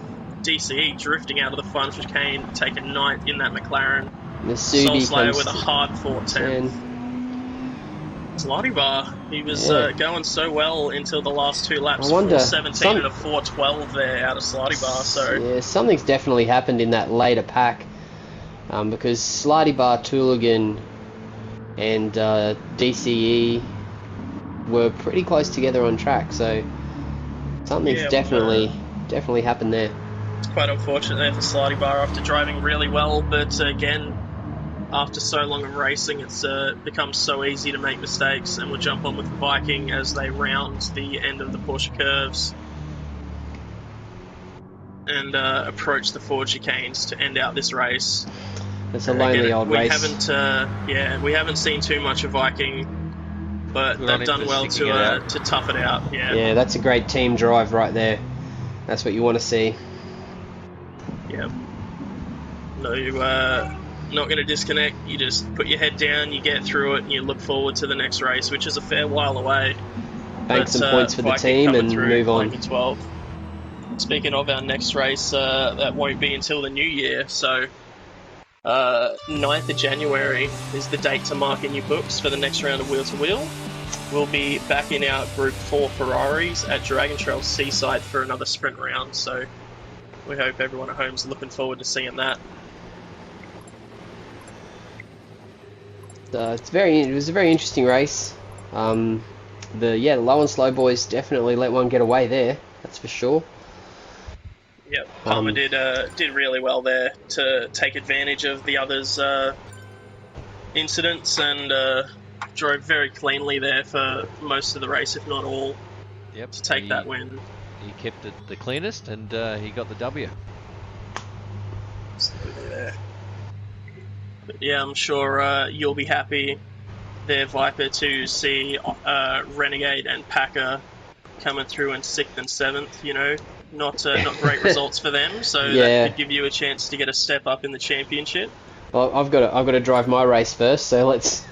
DCE drifting out of the final chicane, taking ninth in that McLaren. Nasubi Soul Slayer comes with a hard fought 10th. Slotty Bar, he was going so well until the last 2 laps. I wonder, 4:17 and a 4:12 there out of Slotty Bar. So yeah, something's definitely happened in that later pack, because Slotty Bar, Tooligan, and DCE were pretty close together on track. So something's definitely happened there. It's quite unfortunate there for Slotty Bar after driving really well, but again, after so long of racing, it's become so easy to make mistakes, and we'll jump on with the Viking as they round the end of the Porsche curves and approach the Ford chicanes to end out this race. It's a lonely old race. We haven't seen too much of Viking, but they've done well to tough it out. Yeah, that's a great team drive right there. That's what you want to see. Yeah. No, not going to disconnect. You just put your head down, you get through it, and you look forward to the next race, which is a fair while away. Bank some points for the team and move on. 12. Speaking of our next race, that won't be until the new year, so 9th of January is the date to mark in your books for the next round of Wheel to Wheel. We'll be back in our Group 4 Ferraris at Dragon Trail Seaside for another sprint round, so we hope everyone at home is looking forward to seeing that. It was a very interesting race. The low and slow boys definitely let one get away there. That's for sure. Yep, Palmer did really well there to take advantage of the others' incidents and drove very cleanly there for most of the race, if not all. Yep, to take that win. He kept it the cleanest, and he got the W. Absolutely there. But yeah, I'm sure you'll be happy there, Viper, to see Renegade and Packer coming through in 6th and 7th. You know, not great results for them, so that could give you a chance to get a step up in the championship. Well, I've got to drive my race first, so let's.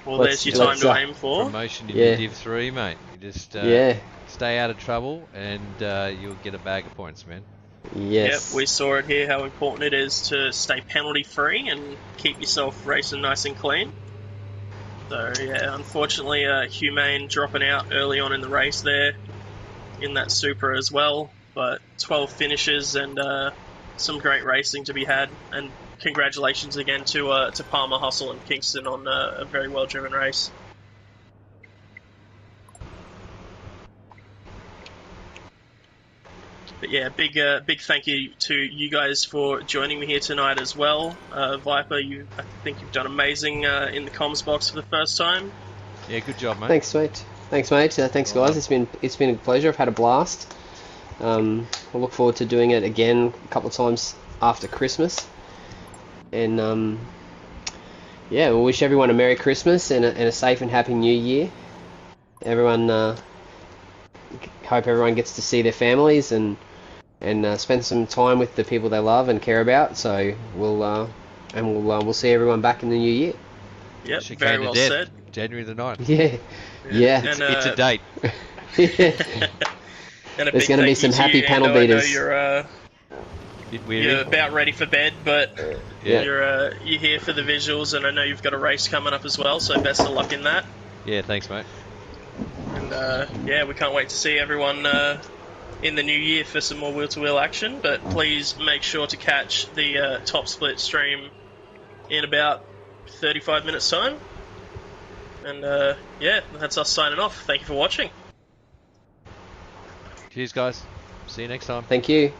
Well, there's your time to aim for. Promotion in your Div3, mate. You just stay out of trouble, and you'll get a bag of points, man. Yes. Yep, we saw it here how important it is to stay penalty free and keep yourself racing nice and clean. So yeah, unfortunately, Humane dropping out early on in the race there in that Supra as well. But 12 finishes and some great racing to be had. And congratulations again to Palmer, Hustle, and Kingston on a very well driven race. But yeah, big thank you to you guys for joining me here tonight as well. Viper, I think you've done amazing in the comms box for the first time. Yeah, good job, mate. Thanks, mate. Thanks, guys. It's been a pleasure. I've had a blast. We'll look forward to doing it again a couple of times after Christmas. And we'll wish everyone a Merry Christmas and a safe and happy New Year. Hope everyone gets to see their families and spend some time with the people they love and care about. So we'll see everyone back in the new year. Yep, very well said. January the 9th. Yeah. And, it's a date. And there's going to be some happy panel beaters. I know you're about ready for bed, but you're here for the visuals, and I know you've got a race coming up as well. So best of luck in that. Yeah, thanks, mate. And we can't wait to see everyone in the new year for some more wheel-to-wheel action. But please make sure to catch the Top Split stream in about 35 minutes time. And that's us signing off. Thank you for watching. Cheers, guys. See you next time. Thank you.